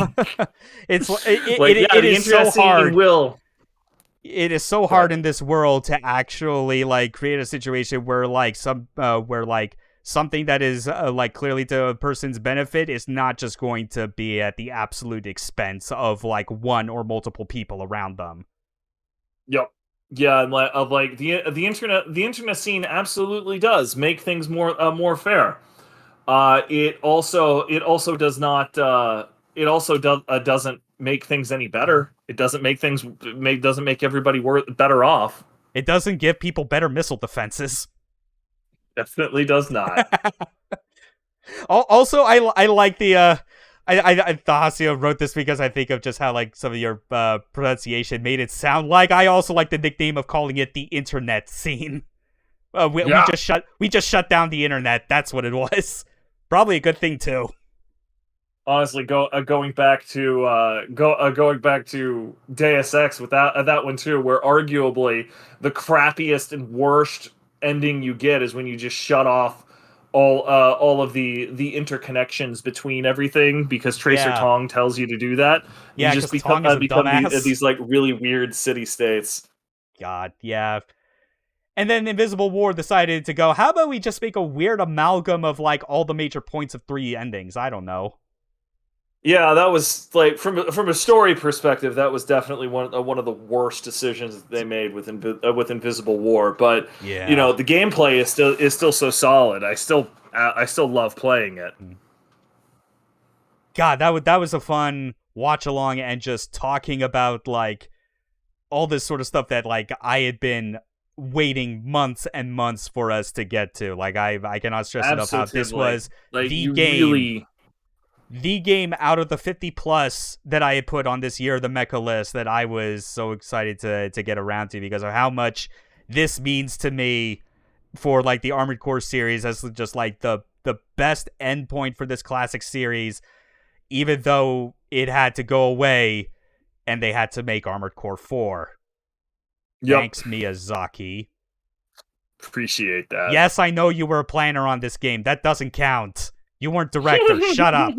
[SPEAKER 1] It's
[SPEAKER 2] Like,
[SPEAKER 1] it is so hard. It is so hard
[SPEAKER 2] Right.
[SPEAKER 1] in this world to actually like create a situation where like something that is like clearly to a person's benefit is not just going to be at the absolute expense of like one or multiple people around them.
[SPEAKER 2] Yep. Yeah, and like the internet scene absolutely does make things more fair. It also does not doesn't make things any better. It doesn't make everybody better off.
[SPEAKER 1] It doesn't give people better missile defenses.
[SPEAKER 2] Definitely does not.
[SPEAKER 1] Also, I like the I thought Hasio wrote this because I think of just how like some of your pronunciation made it sound like. I also like the nickname of calling it the internet scene. We just shut down the internet. That's what it was. Probably a good thing too.
[SPEAKER 2] Honestly, going back to Deus Ex with that one too, where arguably the crappiest and worst ending you get is when you just shut off all of the interconnections between everything, because Tracer
[SPEAKER 1] Yeah.
[SPEAKER 2] Tong tells you to do that.
[SPEAKER 1] Yeah,
[SPEAKER 2] You just
[SPEAKER 1] 'cause Tong is a
[SPEAKER 2] become
[SPEAKER 1] dumbass.
[SPEAKER 2] these like really weird city states.
[SPEAKER 1] God, yeah. And then Invisible War decided to go, how about we just make a weird amalgam of like all the major points of 3 endings? I don't know.
[SPEAKER 2] Yeah, that was like from a story perspective, that was definitely one of the worst decisions that they made with Invisible War. But
[SPEAKER 1] Yeah.
[SPEAKER 2] you know, the gameplay is still so solid. I still love playing it.
[SPEAKER 1] God, that was a fun watch along, and just talking about like all this sort of stuff that like I had been waiting months and months for us to get to. Like I cannot stress enough how this
[SPEAKER 2] Absolutely.
[SPEAKER 1] was
[SPEAKER 2] Like,
[SPEAKER 1] the
[SPEAKER 2] you
[SPEAKER 1] game.
[SPEAKER 2] really
[SPEAKER 1] The game out of the 50 plus that I had put on this year, the Mecha list, that I was so excited to get around to because of how much this means to me for like the Armored Core series as just like the best endpoint for this classic series, even though it had to go away and they had to make Armored Core 4.
[SPEAKER 2] Yep.
[SPEAKER 1] Thanks, Miyazaki.
[SPEAKER 2] Appreciate that.
[SPEAKER 1] Yes, I know you were a planner on this game. That doesn't count. You weren't director. Shut up.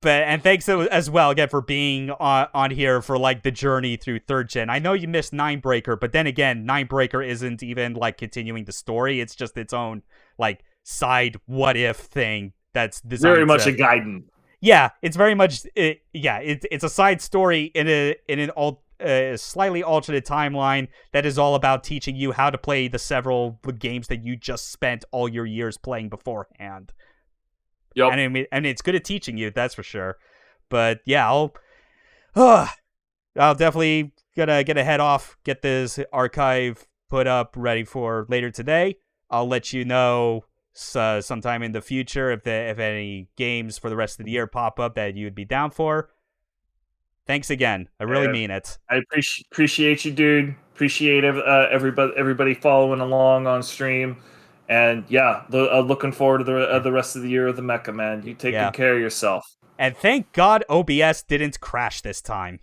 [SPEAKER 1] And thanks as well again for being on here for like the journey through 3rd gen. I know you missed Ninebreaker, but then again, Ninebreaker isn't even like continuing the story. It's just its own like side what if thing that's designed
[SPEAKER 2] Very much a Gaiden.
[SPEAKER 1] Yeah, it's very much it's a side story in a slightly alternate timeline that is all about teaching you how to play the several games that you just spent all your years playing beforehand.
[SPEAKER 2] Yep.
[SPEAKER 1] And it's good at teaching you, that's for sure. But yeah, I'll definitely gonna head off, get this archive put up ready for later today. I'll let you know sometime in the future if any games for the rest of the year pop up that you would be down for. Thanks again. I really mean it.
[SPEAKER 2] I appreciate you, dude. Appreciate everybody following along on stream. And yeah, looking forward to the rest of the year of the Mecha, man. You take good care of yourself.
[SPEAKER 1] And thank God OBS didn't crash this time.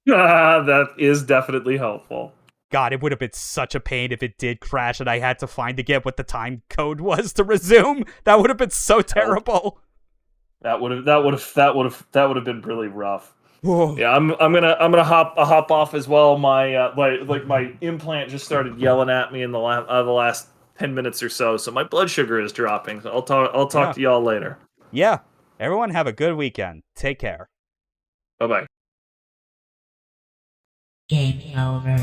[SPEAKER 2] That is definitely helpful.
[SPEAKER 1] God, it would have been such a pain if it did crash and I had to find again what the time code was to resume. That would have been so terrible.
[SPEAKER 2] That would have been really rough. Yeah, I'm gonna hop off as well. My my implant just started yelling at me in the last 10 minutes or so my blood sugar is dropping. So I'll talk to y'all later.
[SPEAKER 1] Yeah. Everyone have a good weekend. Take care.
[SPEAKER 2] Bye-bye.
[SPEAKER 3] Game over.